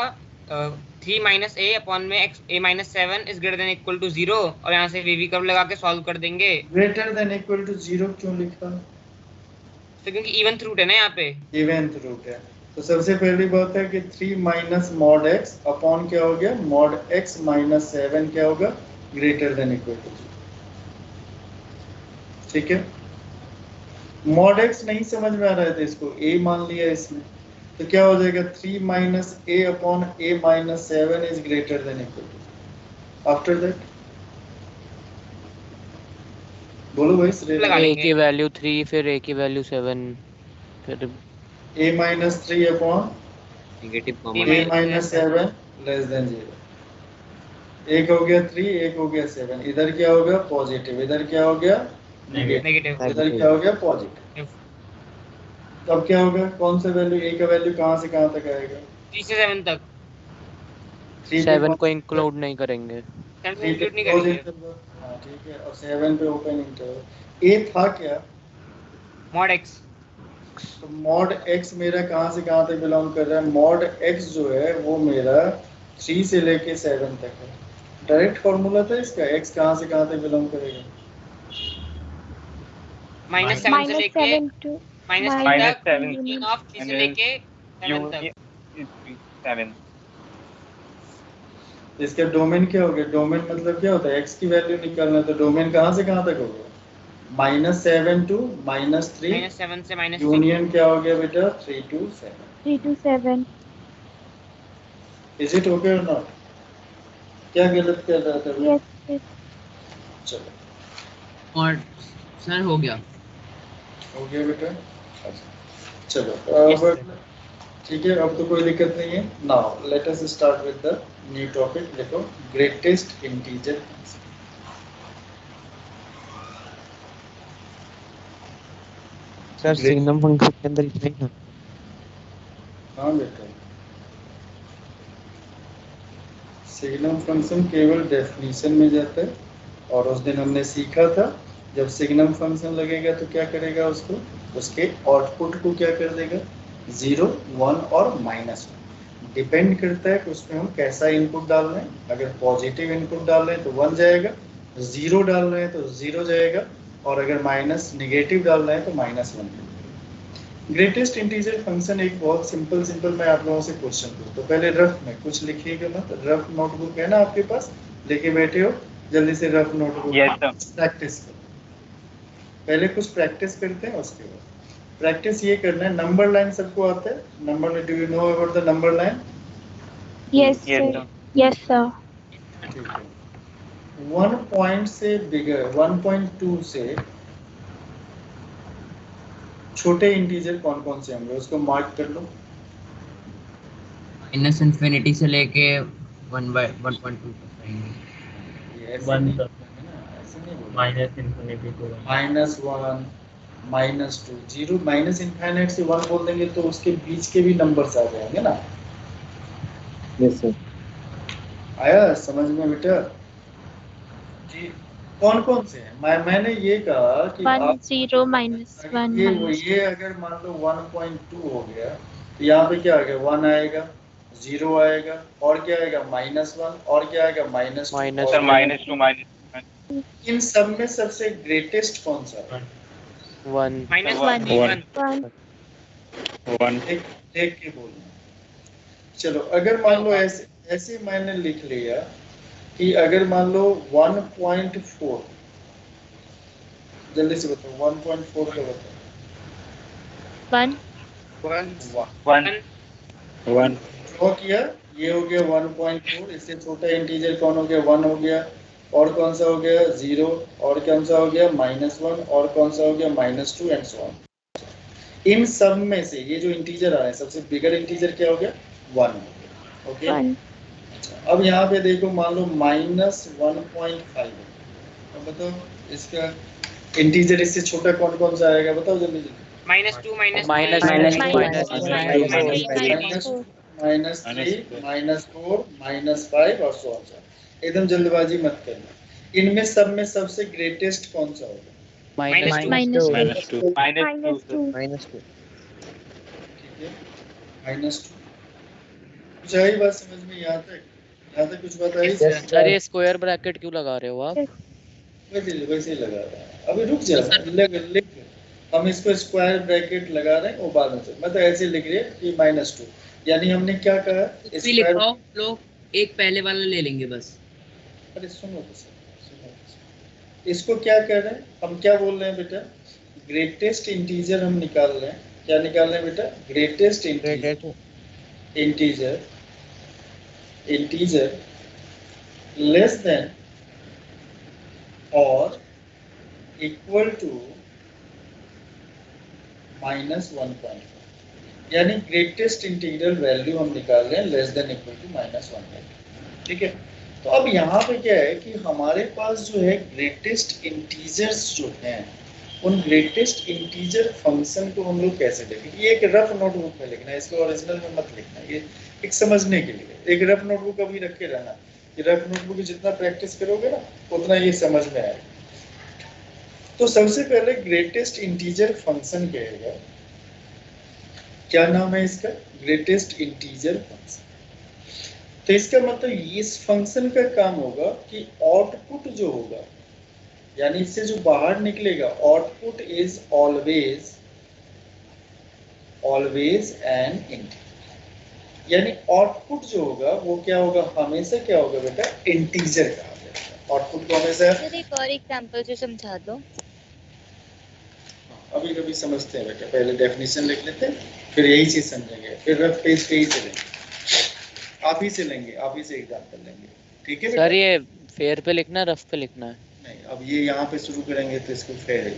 3 माइनस a अपॉन में x a minus 7 is greater than equal to 0, और यहाँ से वी कर्व लगा के सॉल्व कर देंगे।
ग्रेटर देन इक्वल टू 0 क्यों लिखा?
तो क्योंकि इवेंथ रूट है ना यहाँ पे।
इवेंथ रूट है, तो सबसे पहली बात है कि 3 माइनस मॉड x अपॉन क्या हो गया? मॉड x माइनस 7 क्या होगा? Greater than equal to 0। ठीक है, मॉड x नहीं समझ में आ रहा है तो इसको a मान लिया इसमें, तो क्या हो जाएगा? 3 minus a upon a minus 7 is greater than equal to. After that बोलो भाई श्रेय।
a की वैल्यू 3, फिर a की वैल्यू 7, फिर
a minus 3 upon
negative
a
common
minus 7 less than 0। एक हो गया 3, एक हो गया 7। इधर क्या हो गया? पॉजिटिव। इधर क्या हो गया?
नेगेटिव।
इधर क्या हो गया? पॉजिटिव। तब क्या होगा? कौन सा वैल्यू? a का वैल्यू कहाँ से कहाँ तक आएगा?
3 से 7 तक।
7 को इंक्लूड नहीं करेंगे।
7 को इंक्लूड नहीं करेंगे।
हाँ ठीक है, और 7 पे ओपन इंटरवल। a था क्या?
Mod x।
तो मॉड x मेरा कहाँ से कहाँ तक बिलोंग कर रहा है? मॉड x जो है वो मेरा 3 से लेके 7 तक है। डायरेक्ट फॉर्मूला था इसका, x कहाँ से कहाँ तक बिलोंग करेगा?
माइनस 7 से लेके माइनस 3 तक,
7
यूनियन ऑफ 3 से लेके 7 तक।
7
इसका डोमेन क्या हो गया? डोमेन मतलब क्या होता है? x की वैल्यू निकालना, तो डोमेन कहाँ से कहाँ तक हो गया? -7 टू -3,
-7 से -3
यूनियन क्या हो गया बेटा? 3 to 7।
3 to 7।
Is it okay और नॉट? क्या गलत कर रहा था?
Yes, yes.
चलो
और सर हो गया
बेटा। अच्छा चलो अब ठीक है, अब तो कोई दिक्कत नहीं है। Now let us start with the new topic. देखो greatest integer function.
Sir signum function के अंदर इतना ही था।
हाँ बेटा, सिग्नम फंक्शन केवल डेफिनेशन में जाता है, और उस दिन हमने सीखा था जब सिग्नम फंक्शन लगेगा तो क्या करेगा, उसको उसके आउटपुट को क्या कर देगा, 0, 1 और -1। डिपेंड करता है कि उसमें हम कैसा इनपुट डाल रहे हैं। अगर पॉजिटिव इनपुट डाल रहे हैं तो 1 जाएगा, 0 डाल रहे हैं तो 0 जाएगा, और अगर नेगेटिव डाल रहे हैं तो -1। ग्रेटेस्ट इंटीजर फंक्शन एक बहुत सिंपल मैं आप लोगों से क्वेश्चन पूछता हूँ। तो पहले रफ में कुछ लिखिएगा मत, रफ नोटबुक है ना आपके पास, लेके बैठे हो, जल्दी से रफ नोटबुक प्रैक्टिस करो। पहले कुछ प्रैक्टिस करते हैं, उसके बाद प्रैक्टिस ये करना है। नंबर लाइन सबको आता है? Number line, do you know about the number line?
Yes sir, yes sir.
ठीक है, 1 पॉइंट से बिगर 1.2 से छोटे इंटीजर कौन कौन से होंगे, उसको मार्क कर लो।
-∞ से लेके 1/1.2 तक रहेंगे।
वन तक
-1, -2, 0, -∞ से 1 बोल देंगे तो उसके बीच के भी नंबर्स आ जाएंगे ना।
Yes sir.
आया समझ में बेटा जी? कौन कौन से हैं? मैंने ये कहा कि
1
आप
0 -1
ये अगर मान लो 1.2 हो गया तो यहाँ पे क्या आएगा, 1 आएगा, 0 आएगा, और क्या आएगा, -1, और क्या आएगा, -2। इन सब में सबसे ग्रेटेस्ट कौन सा है?
1
देख के बोलना। चलो अगर मान लो ऐसे मैंने लिख लिया कि अगर मान लो 1.4, जल्दी से बताओ 1.4 का बताओ।
1
ड्रॉ किया, ये हो गया 1.4। इससे छोटा इंटीजर कौन हो गया, 1 हो गया, और कौन सा हो गया, 0, और कौन सा हो गया, -1, और कौन सा हो गया, -2 एंड सो ऑन। इन सब में से ये जो इंटीजर आ रहे हैं, सबसे बिगर इंटीजर क्या हो गया, 1 हो गया। ओके, अच्छा अब यहाँ पे देखो, मान लो -1.5। अब बताओ इसका इंटीजर इससे छोटा कौन कौन सा आएगा, बताओ जल्दी जल्दी।
-2 -3
-4 -5 और सो ऑन। एकदम जल्दबाजी मत करना। इनमें सब में सबसे ग्रेटेस्ट कौन सा होगा,
-2
ठीक है, -2। कुछ आई बात समझ में, यहाँ तक कुछ बात आई?
सर ये स्क्वायर ब्रैकेट क्यों लगा रहे हो आप?
वैसे ही लगा रहा है, अभी रुक जा, लिख हम इसको स्क्वायर ब्रैकेट लगा रहे हैं, वो बाद में मतलब ऐसे लिख रहे हैं कि -2, यानी हमने क्या कहा,
स्क्वायर लोग एक पहले वाला ले लेंगे बस।
अरे सुनो तो सर, इसको क्या कह रहे हैं हम, क्या बोल रहे हैं बेटा, ग्रेटेस्ट इंटीजर हम निकाल रहे हैं। क्या निकाल रहे हैं बेटा, ग्रेटेस्ट इंटीजर लेस देन और इक्वल टू -1.5, यानी ग्रेटेस्ट इंटीग्रल वैल्यू हम निकाल रहे हैं लेस देन इक्वल टू -1.5। ठीक है, तो अब यहाँ पे क्या है कि हमारे पास जो है ग्रेटेस्ट इंटीजर्स जो हैं, उन ग्रेटेस्ट इंटीजर फंक्शन को हम लोग कैसे लिखेंगे। ये एक रफ नोटबुक में लिखना है, इसको ओरिजिनल में मत लिखना, ये एक समझने के लिए एक रफ नोटबुक अभी रख के रहना। ये रफ नोटबुक जितना प्रैक्टिस करोगे ना उतना ये समझ में आएगा। तो सबसे पहले ग्रेटेस्ट इंटीजर फंक्शन कहेगा, क्या नाम है इसका, ग्रेटेस्ट इंटीजर फंक्शन। तो इसका मतलब इस फंक्शन का काम होगा कि आउटपुट जो होगा, यानी इससे जो बाहर निकलेगा, output is always an integer. यानी आउटपुट जो होगा वो क्या होगा, हमेशा क्या होगा बेटा, इंटीजर कहा जाएगा आउटपुट को हमेशा।
सर एक और एग्जांपल से समझा दो।
अभी कभी समझते हैं बेटा, पहले डेफिनेशन लिख लेते हैं, फिर यही चीज समझेंगे, फिर रफ पेज पे ही चलेंगे, आप ही से लेंगे, आप ही से एग्जांपल लेंगे। ठीक है
सर ये फेयर पे लिखना है, रफ पे लिखना है?
नहीं, अब ये यहाँ पे शुरू करेंगे तो इसको फेयर है।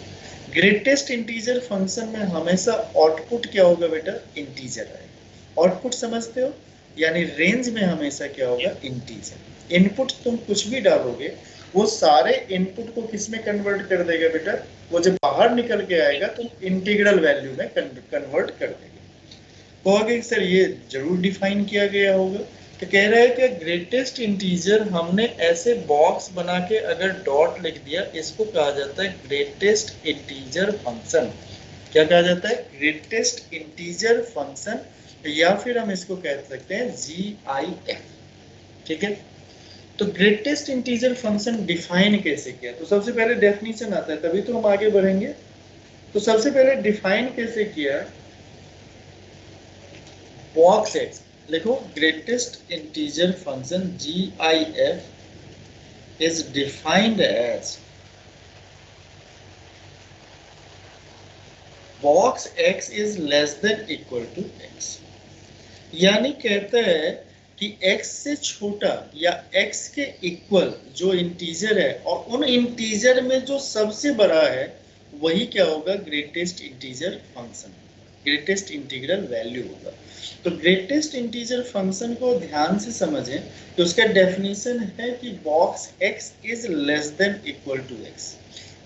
ग्रेटेस्ट इंटीजर फंक्शन में हमेशा आउटपुट क्या होगा बेटा, इंटीजर आएगा। आउटपुट समझते हो, यानी रेंज में हमेशा क्या होगा, इंटीजर। इनपुट तुम कुछ भी डालोगे वो सारे इनपुट को किस में कन्वर्ट कर देगा बेटा, वो जब बाहर निकल के आएगा तो इंटीग्रल वैल्यू में कन्वर्ट कर देगा। कहोगे सर ये जरूर डिफाइन किया गया होगा, तो कह रहा है कि ग्रेटेस्ट इंटीजर हमने ऐसे बॉक्स बना के अगर डॉट लिख दिया, इसको कहा जाता है ग्रेटेस्ट इंटीजर फंक्शन। क्या कहा जाता है, ग्रेटेस्ट इंटीजर फंक्शन, या फिर हम इसको कह सकते हैं GIF। ठीक है, तो ग्रेटेस्ट इंटीजर फंक्शन डिफाइन कैसे किया, तो सबसे पहले डेफिनेशन आता है, तभी तो हम आगे बढ़ेंगे। तो सबसे पहले डिफाइन कैसे किया, बॉक्स एक्स लिखो, greatest integer function GIF is defined as box x is less than equal to x। यानी कहता है कि x से छोटा या x के इक्वल जो इंटीजर है, और उन इंटीजर में जो सबसे बड़ा है वही क्या होगा, greatest integer function, greatest integral value होगा। तो ग्रेटेस्ट इंटीजर फंक्शन को ध्यान से समझें, तो उसका डेफिनेशन है कि box x is less than equal to x,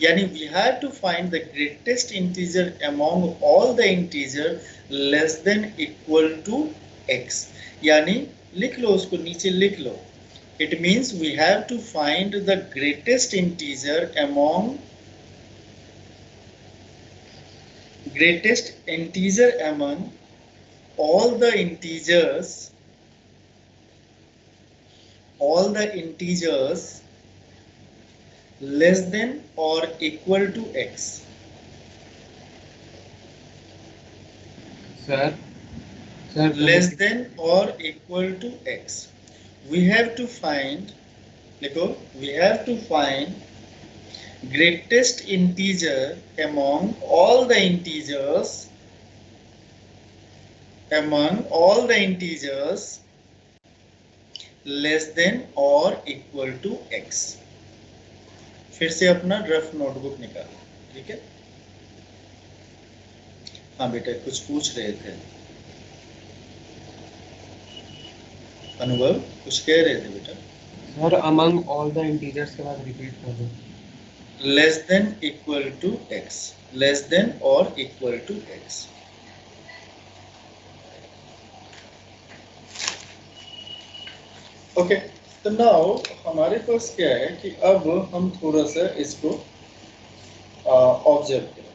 यानी we have to find the greatest integer among all the integer less than equal to x। यानी लिख लो, उसको नीचे लिख लो, it means we have to find the greatest integer among all the integers less than or equal to x।
Sir
less than or equal to x, we have to find, देखो, we have to find greatest integer among all the integers less than or equal to x। फिर से अपना rough notebook निकालो, ठीक है। हाँ बेटा कुछ पूछ रहे थे, अनुभव कुछ कह रहे थे बेटा।
Sir among all the integers के बाद रिपीट कर दो।
Less than equal to x, less than और इक्वल टू x। ओके, तो नाउ हमारे पास क्या है कि अब हम थोड़ा सा इसको ऑब्जर्व करें।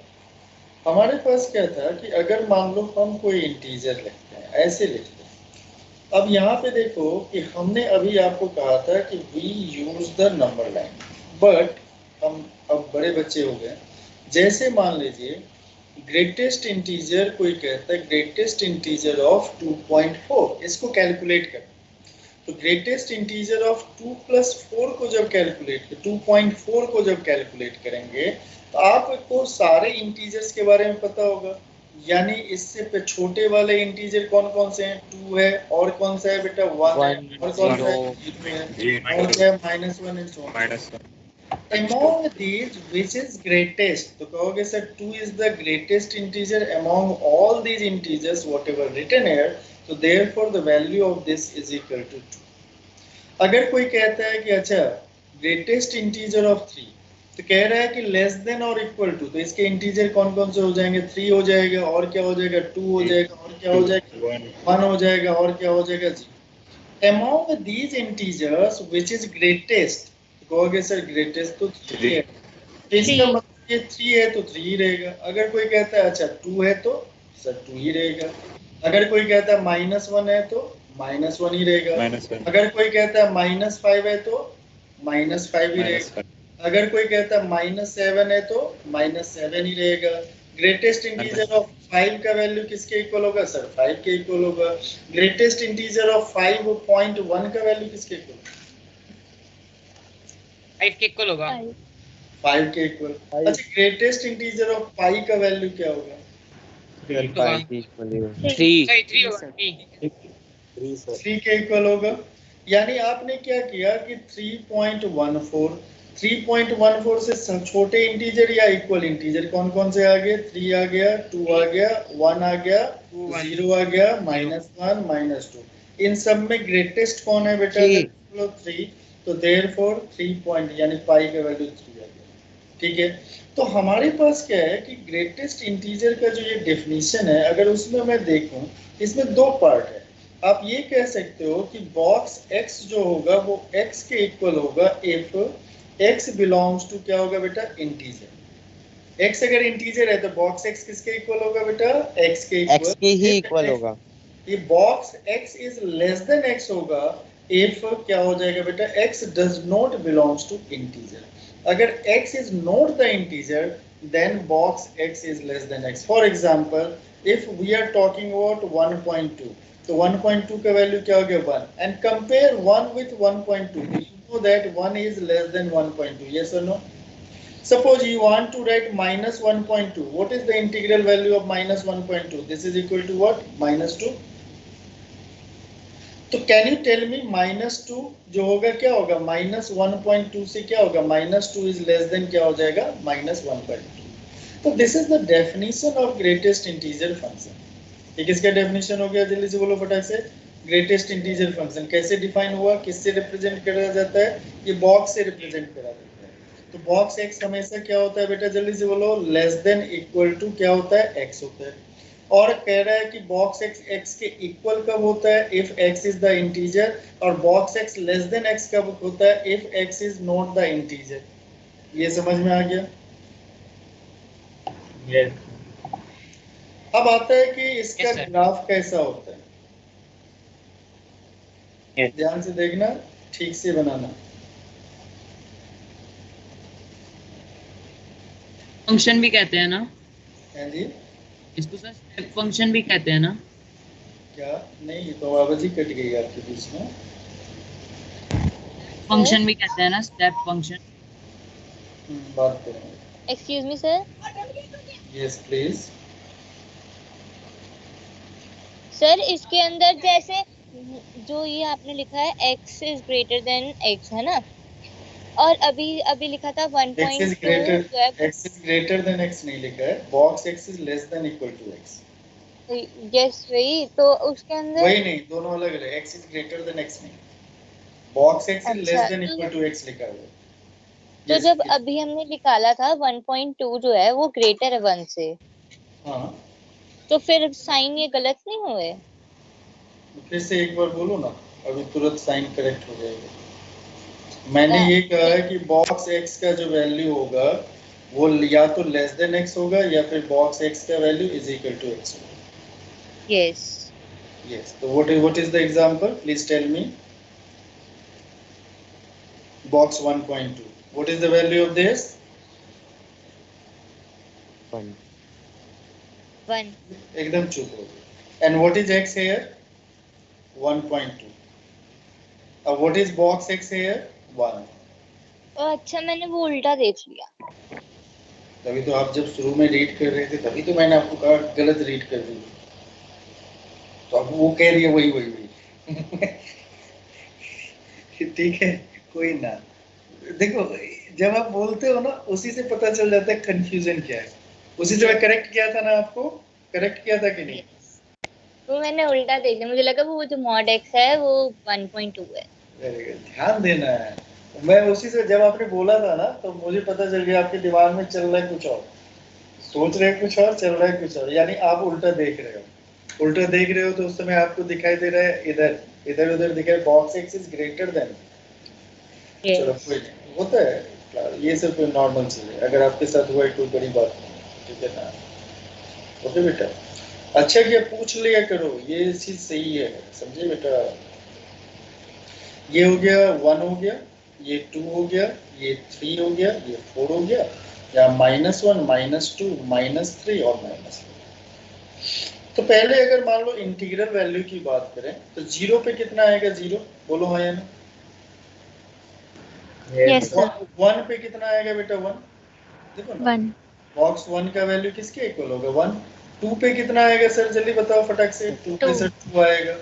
हमारे पास क्या था कि अगर मान लो हम कोई इंटीजर लिखते हैं, ऐसे लिखते हैं। अब यहाँ पे देखो कि हमने अभी आपको कहा था कि we use the number line, but हम अब बड़े बच्चे हो गए। जैसे मान लीजिए ग्रेटेस्ट इंटीजर कोई कहता है ग्रेटेस्ट इंटीजर ऑफ 2.4, इसको कैलकुलेट कर। तो ग्रेटेस्ट इंटीजर ऑफ 2 + 4 को जब कैलकुलेट 2.4 को जब कैलकुलेट करेंगे तो आपको सारे इंटीजर्स के बारे में पता होगा, यानी इससे पे छोटे वाले इंटीजर कौन कौन से हैं, 2 है, और कौन सा है बेटा 1 है, और कौन सा है 0 है, और क्या है -1 and so on. Among these which is greatest, तो कहोगे sir 2 is the greatest integer among all these integers whatever written here, so therefore the value of this is equal to 2। अगर कोई कहता है कि अच्छा greatest integer of 3, तो कह रहा है कि लेस देन और इक्वल टू, तो इसके इंटीजर कौन कौन से हो जाएंगे, 3 हो जाएगा, और क्या हो जाएगा 2 हो जाएगा, और क्या हो जाएगा 1 हो जाएगा, और क्या हो जाएगा 0। Among these integers which is greatest, कहोगे सर ग्रेटेस्ट तो 3 है, इसका मतलब ये 3 है तो 3 ही रहेगा। अगर कोई कहता है अच्छा 2 है तो सर 2 ही रहेगा। अगर कोई कहता है -1 है तो -1 ही रहेगा। अगर कोई कहता है -5 है तो -5 ही रहेगा। अगर कोई कहता है -7 है तो -7 ही रहेगा। ग्रेटेस्ट इंटीजर ऑफ 5 का वैल्यू किसके इक्वल होगा सर, 5 के इक्वल होगा। ग्रेटेस्ट इंटीजर ऑफ 5.1 का वैल्यू किसके इक्वल,
5 के इक्वल होगा,
5 के इक्वल। अच्छा ग्रेटेस्ट इंटीजर ऑफ पाई का वैल्यू क्या होगा,
3
3 के इक्वल होगा। यानी आपने क्या किया कि 3.14 3.14 से छोटे इंटीजर या इक्वल इंटीजर कौन कौन से आ गए? 3 आ गया, 2 आ गया, 1 आ गया, 0 आ गया, -1, -2। इन सब में ग्रेटेस्ट कौन है बेटा? 3। तो देयरफॉर 3 पॉइंट यानी पाई का वैल्यू 3 आ गया। ठीक है, तो हमारे पास क्या है कि ग्रेटेस्ट इंटीजर का जो ये डेफिनेशन है, अगर उसमें मैं देखूं, इसमें दो पार्ट है। आप ये कह सकते हो कि बॉक्स x जो होगा वो x के इक्वल होगा इफ x बिलोंग्स टू क्या होगा बेटा? इंटीजर। x अगर इंटीजर है तो बॉक्स x किसके इक्वल होगा बेटा? x के इक्वल।
x के ही इक्वल होगा।
ये box x is less than x होगा इफ क्या हो जाएगा बेटा? x does not belongs to integer. अगर x is not the integer, then box x is less than x. For example, if we are talking about 1.2, तो 1.2 का value क्या हो गया? 1, and compare 1 with 1.2. You know that 1 is less than 1.2. Yes or no? Suppose you want to write minus 1.2. What is the integral value of minus 1.2? This is equal to what? -2. तो can you tell me -2 जो होगा क्या होगा? -1.2 से क्या होगा? -2 is less then क्या हो जाएगा? -1.2। तो this is the definition of greatest integer function. ये किसका डेफिनेशन हो गया? जल्दी से बोलो फटाक से। ग्रेटेस्ट इंटीजर फंक्शन कैसे डिफाइन हुआ? किससे रिप्रेजेंट करा जाता है? ये बॉक्स से रिप्रेजेंट करा जाता है। तो बॉक्स x हमेशा क्या होता है बेटा? जल्दी से बोलो। लेस देन इक्वल टू क्या होता है? x होता है। और कह रहा है कि बॉक्स x के इक्वल कब होता है? If x is the integer. और box x less than x कब होता है? If x is not the integer. ये समझ में आ गया?
यस।
अब आता है कि इसका ग्राफ कैसा होता है। ध्यान से देखना, ठीक से बनाना।
फंक्शन भी कहते हैं ना?
हाँ जी,
इसको सर स्टेप फंक्शन भी कहते हैं ना?
क्या? नहीं, ये तो आवाज ही कट गई आपके बीच में।
फंक्शन भी कहते हैं ना? Step function.
बात करें।
Excuse me sir.
Yes please.
Sir इसके अंदर जैसे जो ये आपने लिखा है x is greater than x है ना, और अभी लिखा था 1.2
x is greater than x नहीं लिखा है। Box x is less than equal to x।
Yes वही तो उसके अंदर
वही नहीं, दोनों अलग अलग। x is greater than x नहीं, box x is less than equal to x लिखा हुआ है।
तो जब अभी हमने निकाला था 1.2 जो है वो ग्रेटर है 1 से।
हाँ,
तो फिर साइन ये गलत नहीं हुए?
फिर से एक बार बोलो ना, अभी तुरंत साइन करेक्ट हो जाएगा। मैंने ये कहा है कि बॉक्स x का जो वैल्यू होगा वो या तो लेस देन x होगा या फिर बॉक्स x का value is equal to x होगा। यस। तो what is the example? Please tell me. Box 1.2, what is the value of this?
1।
एकदम चुप हो। And what is x here? 1.2। अब what is box x here? 1।
अच्छा, मैंने वो उल्टा देख लिया।
तभी तो आप जब शुरू में रीड कर रहे थे तभी तो मैंने आपको कहा गलत रीड कर दी। तो अब वो कह रही है वही। ठीक है, कोई ना। देखो, जब आप बोलते हो ना उसी से पता चल जाता है कंफ्यूजन क्या है। उसी से मैं करेक्ट किया था ना, आपको करेक्ट किया था कि नहीं?
वो मैंने उल्टा देख लिया, मुझे लगा वो जो मॉड x है वो 1.2 है।
वेरी गुड, ध्यान देना है। मैं उसी से जब आपने बोला था ना तो मुझे पता चल गया आपके दिमाग में चल रहा है कुछ और, सोच रहे कुछ और, चल रहा है कुछ और, यानी आप उल्टा देख रहे हो। उल्टा देख रहे हो तो उस समय आपको दिखाई दे रहा है इधर उधर दिख रहा है box x is greater then. चलो कोई नहीं, होता है, ये सब कोई नॉर्मल चीज है। अगर आपके साथ हुआ कोई बड़ी बात नहीं, ठीक है ना? ओके बेटा, अच्छा किया पूछ लिया करो, ये चीज सही है, समझे बेटा? ये हो गया 1 हो गया, ये 2 हो गया, ये 3 हो गया, ये 4 हो गया, या -1, -2, -3 और -4। तो पहले अगर मान लो इंटीग्रल वैल्यू की बात करें तो 0 पे कितना आएगा? 0 बोलो हाँ या ना?
Yes sir.
1 पे कितना आएगा बेटा? 1 देखो ना,
1।
बॉक्स 1 का वैल्यू किसके इक्वल होगा? 1। 2 पे कितना आएगा सर? जल्दी बताओ फटाक से। 2 पे सर 2 आएगा।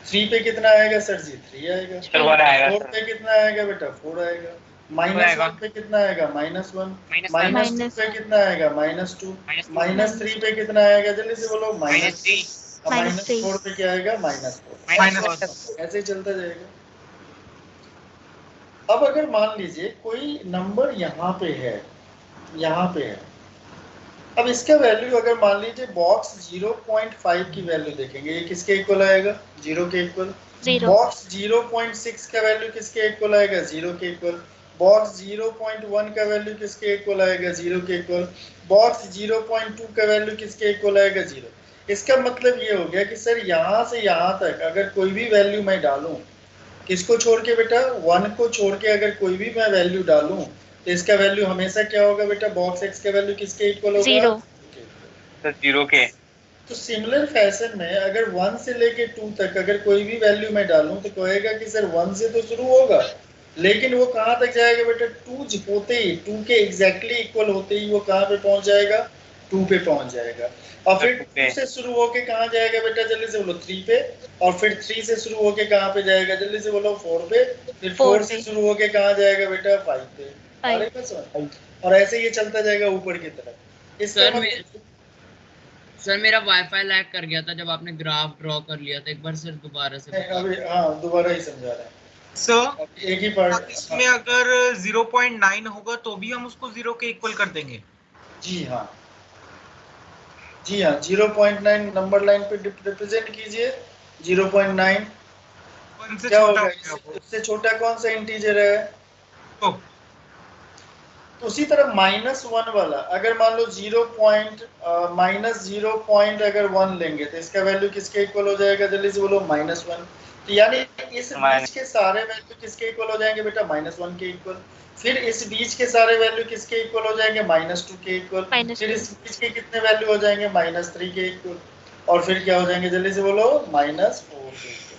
3 पे कितना आएगा सर जी? 3 आएगा। 4 पे कितना आएगा बेटा? 4 आएगा। -1 पे कितना आएगा -1, -2 पे कितना आएगा -2, -3 पे कितना आएगा जल्दी से बोलो -3, -4 पे क्या आएगा -4, ऐसे ही चलता जाएगा। अब अगर मान लीजिए कोई नंबर यहाँ पे है, अब इसका वैल्यू अगर मान लीजिए बॉक्स 0.5 की वैल्यू देखेंगे, ये किसके इक्वल आएगा? 0 के इक्वल। बॉक्स 0.6 का वैल्यू किसके इक्वल आएगा? 0 के इक्वल। बॉक्स 0.1 का वैल्यू किसके इक्वल आएगा? 0 के इक्वल। बॉक्स 0.2 का वैल्यू किसके इक्वल आएगा? 0। इसका मतलब ये हो गया कि सर यहाँ से यहाँ तक अगर कोई भी वैल्यू मैं डालूं, किसको छोड़ के बेटा? 1 को छोड़ के अगर कोई भी मैं वैल्यू डालूं तो इसका वैल्यू हमेशा क्या होगा बेटा? बॉक्स x का वैल्यू किसके इक्वल होगा?
0।
सर 0 के।
तो सिमिलर फैशन में अगर 1 से लेके 2 तक अगर कोई भी वैल्यू मैं डालूं तो कहेगा कि सर 1 से तो शुरू होगा, लेकिन वो कहाँ तक जाएगा बेटा? 2 होते ही, 2 के एग्जैक्टली इक्वल होते ही वो कहाँ पे पहुंच जाएगा? 2 पे पहुंच जाएगा। और फिर 2 से शुरू होके कहाँ जाएगा बेटा? जल्दी से बोलो 3 पे। और फिर 3 से शुरू होके कहाँ पे जाएगा? जल्दी से बोलो 4 पे। फिर 4 से शुरू होके कहाँ जाएगा बेटा? 5 पे। और ऐसे ये चलता जाएगा ऊपर की तरफ।
सर मेरा वाईफाई लैग कर गया था जब आपने ग्राफ ड्रॉ कर लिया था, एक बार सर दोबारा से
अभी हाँ दोबारा ही समझा रहा है
सर।
एक ही पार्ट
इसमें अगर 0.9 होगा तो भी हम उसको 0 के इक्वल कर देंगे?
जी हाँ 0.9 नंबर लाइन पे रिप्रेजेंट कीजिए। 0.9 क्या होगा? इससे छोटा कौन सा इंटीजर है? तो उसी तरह -1 वाला अगर मान लो 0.1 अगर 1 लेंगे तो इसका वैल्यू किसके इक्वल हो जाएगा? जल्दी से बोलो -1। तो यानी इस बीच के सारे वैल्यू किसके इक्वल हो जाएंगे बेटा? -1 के इक्वल। फिर इस बीच के सारे वैल्यू किसके इक्वल हो जाएंगे? -2 के इक्वल। फिर इस बीच के कितने वैल्यू हो जाएंगे? -3 के इक्वल। और फिर क्या हो जाएंगे? जल्दी से बोलो -4 के इक्वल।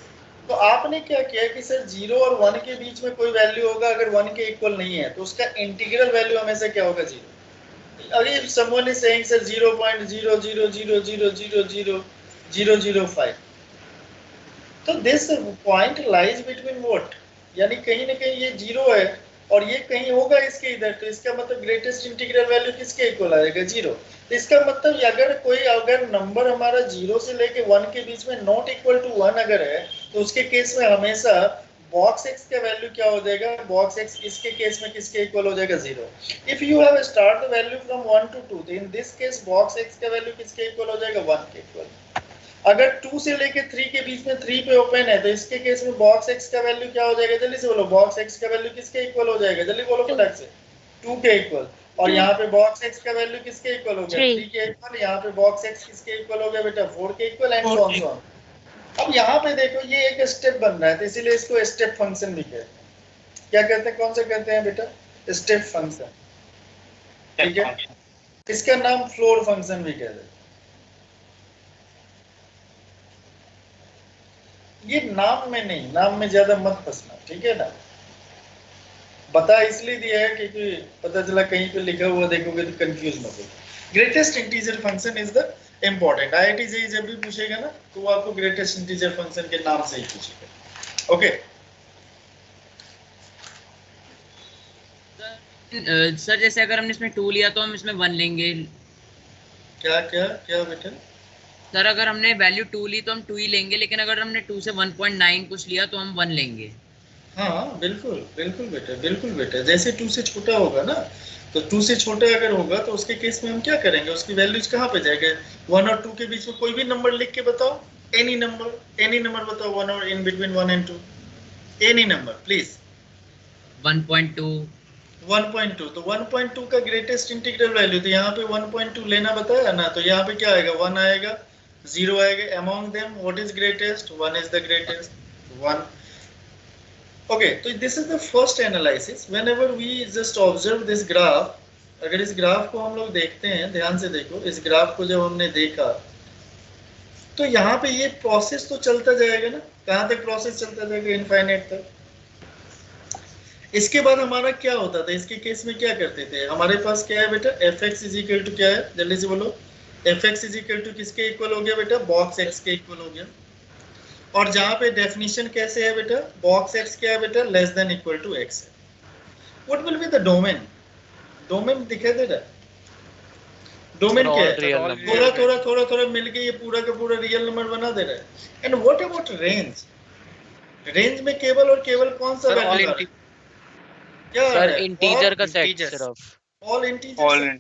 तो आपने क्या किया कि सर 0 और 1 के बीच में कोई वैल्यू होगा अगर 1 के इक्वल नहीं है तो उसका इंटीग्रल वैल्यू हमेशा क्या होगा? 0। अगर समवन इज सेइंग सर 0.000000005 तो this point lies between what, यानी कहीं ना कहीं ये 0 है और ये कहीं होगा इसके इधर, तो इसका मतलब ग्रेटेस्ट इंटीग्रल वैल्यू किसके इक्वल आएगा? 0। तो इसका मतलब अगर नंबर हमारा 0 से लेके 1 के बीच में नॉट इक्वल टू 1 अगर है तो उसके केस में हमेशा बॉक्स x का वैल्यू क्या हो जाएगा? बॉक्स x इसके केस में किसके इक्वल हो जाएगा? 0। If you have start the value from 1 to 2 तो in this case box x का वैल्यू किसके इक्वल हो जाएगा? 1 के इक्वल। अगर 2 से लेके 3 के बीच में 3 पे ओपन है तो इसके केस में बॉक्स x का वैल्यू क्या हो जाएगा? जल्दी से बोलो बॉक्स x का वैल्यू किसके इक्वल हो जाएगा? जल्दी बोलो फटाक से। 2 के इक्वल। और यहाँ पे बॉक्स x का वैल्यू किसके इक्वल हो गया? 3 के इक्वल। यहाँ पे बॉक्स x किसके इक्वल हो गया बेटा? 4 के equal and so on so on. अब यहाँ पे देखो ये एक स्टेप बन रहा है तो इसीलिए इसको स्टेप फंक्शन भी कहते हैं। क्या कहते हैं? कौन सा कहते हैं बेटा? Step function. ठीक है, इसका नाम फ्लोर फंक्शन भी कहते हैं। ये नाम में नहीं, नाम में ज्यादा मत फंसना, ठीक है ना। बता इसलिए दिया है क्योंकि पता चला कहीं पे लिखा हुआ देखोगे तो कंफ्यूज मत हो। Greatest integer function is the important. IIT से जब भी पूछेगा ना तो वो आपको ग्रेटेस्ट इंटीजर फंक्शन के नाम से ही पूछेगा। ओके
सर जैसे अगर हमने इसमें 2 लिया तो हम इसमें 1 लेंगे।
क्या क्या क्या बेटा?
सर अगर हमने वैल्यू 2 ली तो हम 2 ही लेंगे, लेकिन अगर हमने 2 से 1.9 कुछ लिया तो हम 1 लेंगे।
हाँ बिल्कुल बिल्कुल बेटा, बिल्कुल बेटा। जैसे 2 से छोटा होगा ना तो 2 से छोटा अगर होगा तो उसके केस में हम क्या करेंगे? उसकी वैल्यूज कहाँ पे जाएंगे? 1 और 2 के बीच में कोई भी नंबर लिख के बताओ। एनी नंबर बताओ 1 और in between 1 and 2। Any number please. 1.2। तो 1.2 का ग्रेटेस्ट इंटीग्रल वैल्यू, तो यहाँ पे 1.2 लेना बताया ना, तो यहाँ पे क्या आएगा? 1 आएगा, 0 आएगा। Among them what is greatest? 1 is the greatest, 1। Okay, तो this is the first analysis. Whenever we just observe this graph, अगर इस ग्राफ को हम लोग देखते हैं, ध्यान से देखो, इस ग्राफ को जब हमने देखा तो यहाँ पे ये प्रोसेस तो चलता जाएगा ना। कहाँ तक प्रोसेस चलता जाएगा? इनफाइनाइट तक। इसके बाद हमारा क्या होता था? इसके केस में क्या करते थे? हमारे पास क्या है बेटा? fx इज इक्वल टू क्या है? जल्दी से बोलो। fx इज इक्वल टू किसके इक्वल हो गया बेटा? बॉक्स x के इक्वल हो गया। और जहाँ पे डेफिनेशन कैसे है बेटा? बॉक्स x क्या है बेटा? Less than equal to x है। What will be the domain? Domain दिखाई दे रहा है? डोमेन क्या है? थोड़ा थोड़ा थोड़ा थोड़ा मिलके ये पूरा का पूरा रियल नंबर बना दे रहा है। And what about range? Range में केवल और केवल कौन सा वैल्यू है? क्या
सर
है?
इंटीजर का सेट सिर्फ,
ऑल इंटीजर।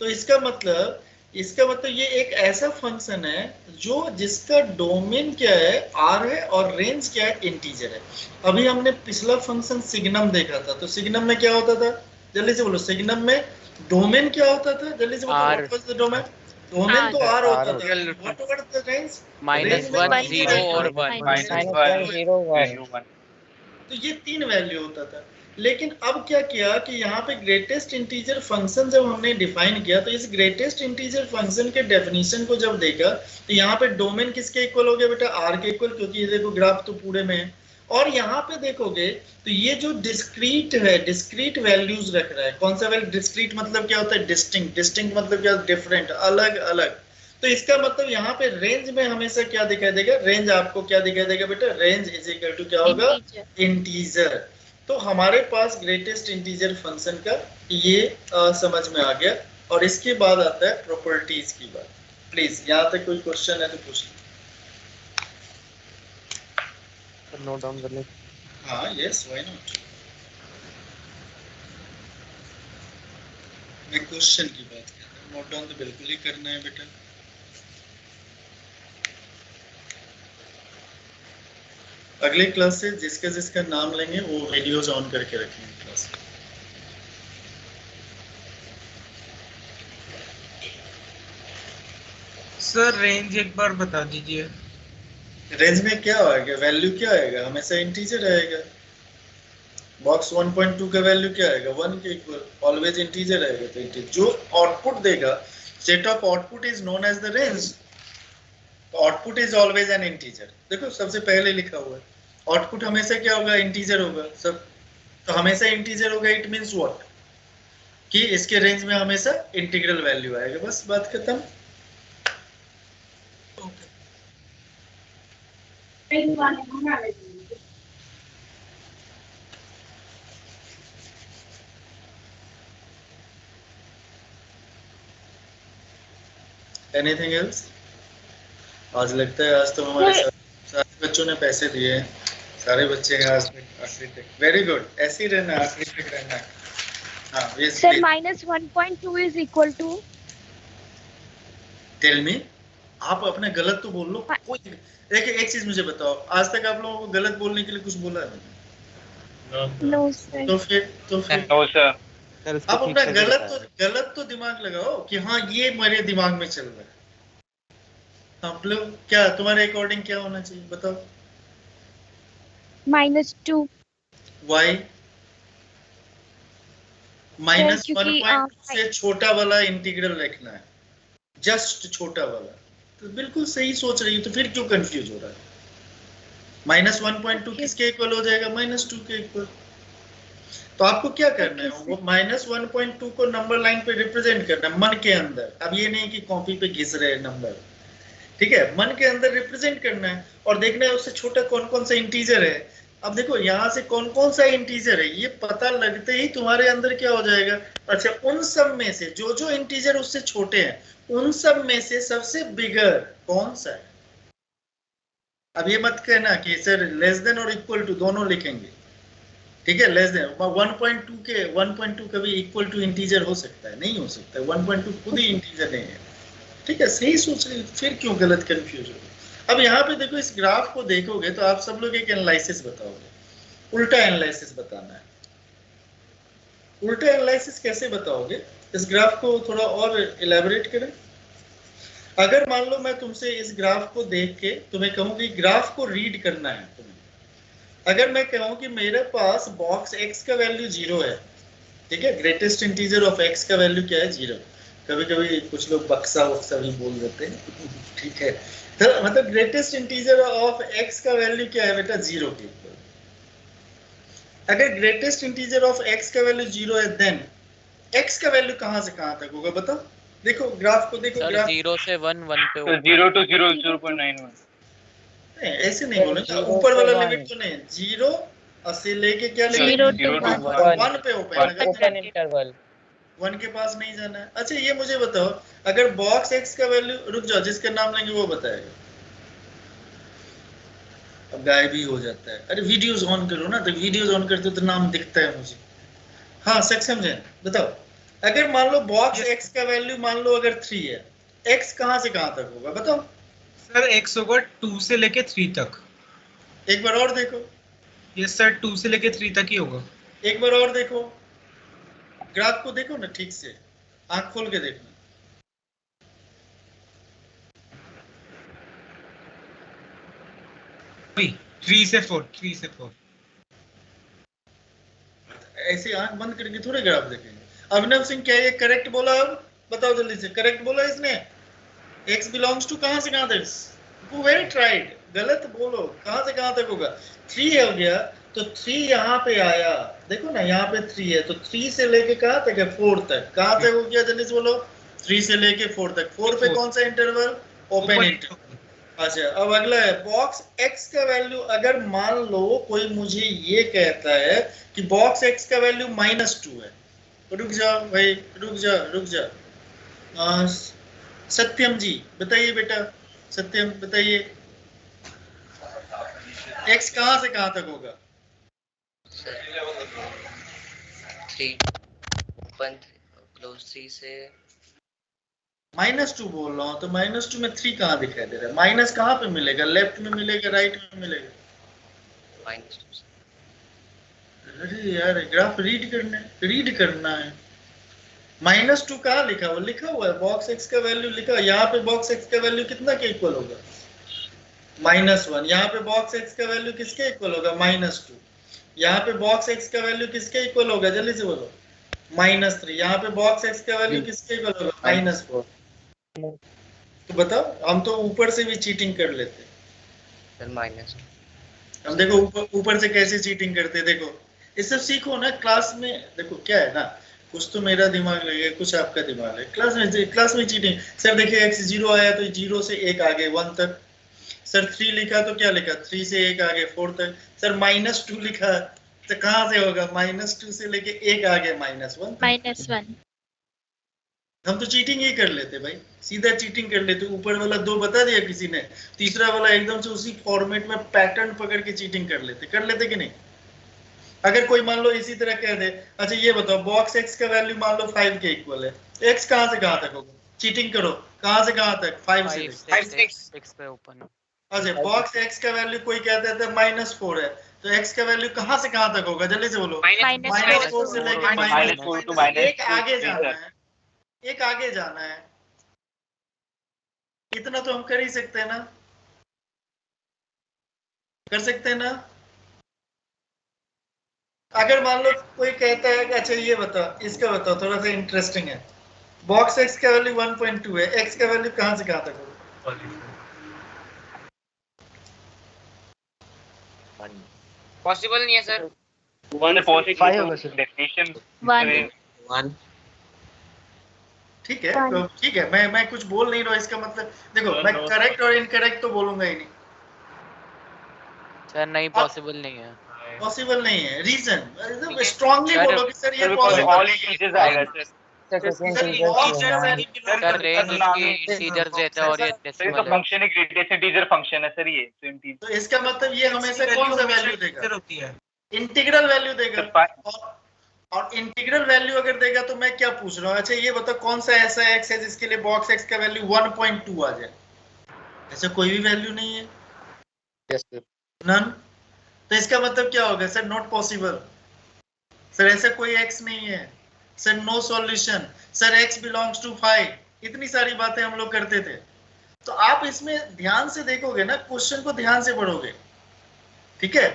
तो इसका मतलब ये एक ऐसा फंक्शन है जो जिसका डोमेन क्या है? आर है और रेंज क्या है? इंटीजर है। अभी हमने पिछला फंक्शन सिग्नम देखा था, तो सिग्नम में क्या होता था? जल्दी से बोलो, सिग्नम में डोमेन क्या होता था? जल्दी से बोलो, what was the domain? Domain तो आर होता था। What was the range?
-1 0 और 1।
तो ये 3 वैल्यू होता था। लेकिन अब क्या किया कि यहाँ पे ग्रेटेस्ट इंटीजर फंक्शन जब हमने डिफाइन किया, तो इस ग्रेटेस्ट इंटीजर फंक्शन के डेफिनेशन को जब देखा, तो यहाँ पे डोमेन किसके इक्वल हो गया बेटा? आर के इक्वल, क्योंकि ये देखो ग्राफ तो पूरे में है। और यहाँ पे देखोगे तो ये जो डिस्क्रीट है, डिस्क्रीट वैल्यूज रख रहा है। कौन सा वैल्यू? डिस्क्रीट मतलब क्या होता है? डिस्टिंक्ट। डिस्टिंक्ट मतलब क्या? डिफरेंट, अलग अलग। तो इसका मतलब यहाँ पे रेंज में हमेशा क्या दिखाई देगा? रेंज आपको क्या दिखाई देगा बेटा? रेंज इज इक्वल टू क्या होगा? इंटीजर। तो हमारे पास ग्रेटेस्ट इंटीजर फंक्शन का ये समझ में आ गया। और इसके बाद आता है प्रॉपर्टीज की बात। प्लीज यहाँ तक कोई क्वेश्चन है तो पूछ लो।
नोट डाउन कर ले।
हाँ, यस, व्हाई नॉट। मैं क्वेश्चन की बात कर रहा हूँ, नोट डाउन तो बिल्कुल ही करना है बेटा। अगले क्लास से जिसका जिसका नाम लेंगे वो वीडियोस ऑन करके रखेंगे क्लास।
सर रेंज एक बार बता दीजिए।
रेंज में क्या आएगा? वैल्यू क्या आएगा? हमेशा इंटीजर आएगा। बॉक्स 1.2 का वैल्यू क्या आएगा? 1 के इक्वल, ऑलवेज इंटीजर आएगा। तो इंटीजर जो आउटपुट देगा, set of output is known as the range. Output is always an integer. देखो सबसे पहले लिखा हुआ है, आउटपुट हमेशा क्या होगा? इंटीजर होगा सब। तो हमेशा इंटीजर होगा, इट मींस व्हाट? कि इसके रेंज में हमेशा इंटीग्रल वैल्यू आएगा। बस बात खत्म। Anything else? आज लगता है आज तो हमारे सारे बच्चों ने पैसे दिए हैं। सारे बच्चे हैं आज आखिरी तक। वेरी गुड, ऐसे ही रहना, आखिरी तक रहना। हाँ, yes
sir -1.2 is equal to.
Tell me. आप अपने गलत तो बोल लो। कोई एक चीज मुझे बताओ, आज तक आप लोगों को गलत बोलने के लिए कुछ बोला है मैंने?
No sir.
तो फिर
नो सर।
आप अपना गलत तो दिमाग लगाओ कि हाँ ये मेरे दिमाग में चल रहा है। आप लोग क्या, तुम्हारे अकॉर्डिंग क्या होना चाहिए बताओ?
-2।
वाई? -1.2 से छोटा वाला इंटीग्रल रखना है, जस्ट छोटा वाला। तो बिल्कुल सही सोच रही है, तो फिर क्यों कंफ्यूज हो रहा है? -1.2 किसके इक्वल हो जाएगा? -2 के इक्वल। तो आपको क्या करना है? वो -1.2 को नंबर लाइन पे रिप्रेजेंट करना है मन के अंदर। अब ये नहीं कि कॉपी पे घिस रहे नंबर, ठीक है? मन के अंदर रिप्रेजेंट करना है और देखना है उससे छोटा कौन कौन सा इंटीजर है। अब देखो यहाँ से कौन कौन सा इंटीजर है ये पता लगते ही तुम्हारे अंदर क्या हो जाएगा? अच्छा, उन सब में से जो जो इंटीजर उससे छोटे हैं, उन सब में से सबसे बिगर कौन सा है? अब ये मत कहना कि सर लेस देन और इक्वल टू दोनों लिखेंगे, ठीक है? लेस देन 1.2 कभी इक्वल टू इंटीजर हो सकता है? नहीं हो सकता। 1.2 खुद ही इंटीजर नहीं है, ठीक है? सही सोच रहे, फिर क्यों गलत कंफ्यूज हो? अब यहाँ पे देखो, इस ग्राफ को देखोगे तो आप सब लोग एक एनालिसिस बताओगे। उल्टा एनालिसिस बताना है। उल्टा एनालिसिस कैसे बताओगे? इस ग्राफ को थोड़ा और इलेबोरेट करें। अगर मान लो मैं तुमसे इस ग्राफ को देख के तुम्हें कहूँ कि ग्राफ को रीड करना है तुम्हें, अगर मैं कहूँ कि मेरे पास बॉक्स x का वैल्यू 0 है, ठीक है? ग्रेटेस्ट इंटीजर ऑफ x का वैल्यू क्या है? 0। कभी कभी कुछ लोग बक्सा वक्सा भी बोल देते हैं, ठीक है? तो मतलब ग्रेटेस्ट इंटीजर ऑफ x का वैल्यू क्या है बेटा? 0 के इक्वल। अगर ग्रेटेस्ट इंटीजर ऑफ x का वैल्यू 0 है, देन x का वैल्यू कहाँ से कहाँ तक होगा बताओ? देखो ग्राफ को देखो।
सर
ग्राफ
0 से 1 1 पे
तो 0 to 0 0.91।
ऐसे नहीं बोले, ऊपर वाला लिमिट तो नहीं। 0 80 लेके क्या लेके
0 to
1 पे ओपन,
ओपन इंटरवल
1 के पास नहीं जाना है। अच्छा ये मुझे बताओ, अगर बॉक्स x का वैल्यू, रुक जाओ, जिसका नाम लेंगे वो बताएगा। अब गायब ही हो जाता है। अरे वीडियोस ऑन करो ना, तो वीडियोस ऑन करते हो तो नाम दिखता है मुझे। हाँ सक्षम जैन बताओ, अगर मान लो बॉक्स x का वैल्यू मान लो अगर 3 है, x कहाँ से कहाँ तक होगा बताओ?
सर x होगा 2 से लेके 3 तक।
एक बार और देखो।
यस सर, 2 से लेके 3 तक ही होगा।
एक बार और देखो, ग्राफ को देखो ना ठीक से, आंख खोल के देखना।
वही 3 से 4, 3 से 4।
ऐसे आंख बंद करके थोड़े ग्राफ देखेंगे। अभिनव सिंह क्या ये करेक्ट बोला? अब बताओ जल्दी से, करेक्ट बोला इसने? x बिलोंग्स टू कहां से कहां तक? गो वेरी ट्राइड, गलत बोलो, कहां से कहां तक होगा? 3 हो गया तो 3 यहाँ पे आया, देखो ना यहाँ पे 3 है, तो 3 से लेके कहां तक है? 4 तक। कहां तक हो गया जल्दी से बोलो? 3 से लेके 4 तक। 4 पे कौन सा इंटरवल? Open interval. अच्छा अब अगला है बॉक्स x का वैल्यू, अगर मान लो कोई मुझे ये कहता है कि बॉक्स x का वैल्यू -2 है, रुक जाओ भाई, रुक जाओ। सत्यम जी बताइए बेटा, सत्यम बताइए x कहां से कहां तक होगा?
3 ओपन क्लोज 3 से
-2 बोल रहा हूं, तो -2 में 3 कहां दिखाई दे रहा है? माइनस कहां पे मिलेगा? लेफ्ट में मिलेगा, राइट में मिलेगा?
-2
अरे यार ग्राफ रीड करना है। -2 कहां लिखा हुआ? लिखा हुआ है बॉक्स x का वैल्यू लिखा है। यहाँ पे बॉक्स x का वैल्यू कितना के इक्वल होगा? -1। यहाँ पे बॉक्स x का वैल्यू किसके इक्वल होगा? -2। यहाँ पे बॉक्स x का वैल्यू किसके इक्वल होगा? जल्दी से बोलो। -3। यहाँ पे बॉक्स x का वैल्यू किसके इक्वल होगा? -4। तो बताओ, हम तो ऊपर से भी चीटिंग कर लेते।
सर माइनस
हम देखो ऊपर से कैसे चीटिंग करते, देखो ये सब सीखो ना क्लास में। देखो क्या है ना, कुछ तो मेरा दिमाग लगेगा, कुछ आपका दिमाग है। क्लास में चीटिंग। सर देखिए x 0 आया तो 0 से 1 आगे 1 तक। सर 3 लिखा तो क्या लिखा? 3 से 1 आगे 4 तक। सर -2 लिखा तो कहां से होगा? -2 से लेके 1 आगे -1 तक। हम तो चीटिंग ही कर लेते भाई, सीधा चीटिंग कर लेते। ऊपर वाला 2 बता दिया किसी ने, तीसरा वाला एकदम से उसी फॉर्मेट में पैटर्न पकड़ के चीटिंग कर लेते कि नहीं? अगर कोई मान लो इसी तरह कह दे, अच्छा ये बताओ बॉक्स x का वैल्यू मान लो 5 के इक्वल है, x कहां से कहां तक होगा? चीटिंग करो, कहां से कहां तक? 5 से
6 पे ओपन।
अच्छा बॉक्स x का वैल्यू कोई कहता है -4 है, तो x का वैल्यू कहां से कहां तक होगा? जल्दी से बोलो। -4 से लेके -4 टू -1 आगे जाना है, एक आगे जाना है। इतना तो हम कर ही सकते हैं ना, कर सकते हैं ना? अगर मान लो कोई कहता है कि अच्छा ये बताओ, इसका बताओ, थोड़ा सा इंटरेस्टिंग है। बॉक्स x का वैल्यू 1.2 है, x का वैल्यू कहां से कहां तक होगा?
पॉसिबल नहीं है सर।
1.5 होगा सर। डेफिनेशन
1
ठीक है तो ठीक है, मैं कुछ बोल नहीं रहा, इसका मतलब देखो मैं करेक्ट और इनकरेक्ट तो बोलूंगा ही नहीं।
सर नहीं, पॉसिबल नहीं है।
पॉसिबल नहीं है, रीजन स्ट्रांगली बोलो कि सर ये पॉसिबल
ऑल इंटीजर्स आएगा सर।
सर रेंज उसकी इंटीजर्स देता है और ये डेसिमल है।
फंक्शन एक ग्रेटेस्ट इंटीजर फंक्शन है सर ये।
तो इसका मतलब ये हमेशा कौन सा वैल्यू देगा?
होती है
इंटीग्रल वैल्यू देगा। और इंटीग्रल वैल्यू अगर देगा तो मैं क्या पूछ रहा हूँ? अच्छा ये बताओ कौन सा ऐसा x है जिसके लिए बॉक्स x का वैल्यू 1.2 आ जाए? ऐसा कोई भी वैल्यू नहीं है।
Yes sir.
नन। तो इसका मतलब क्या होगा? Sir not possible. सर ऐसा कोई x नहीं है। Sir no solution. Sir x belongs to 5। इतनी सारी बातें हम लोग करते थे। तो आप इसमें ध्यान से देखोगे ना, क्वेश्चन को ध्यान से पढ़ोगे, ठीक है?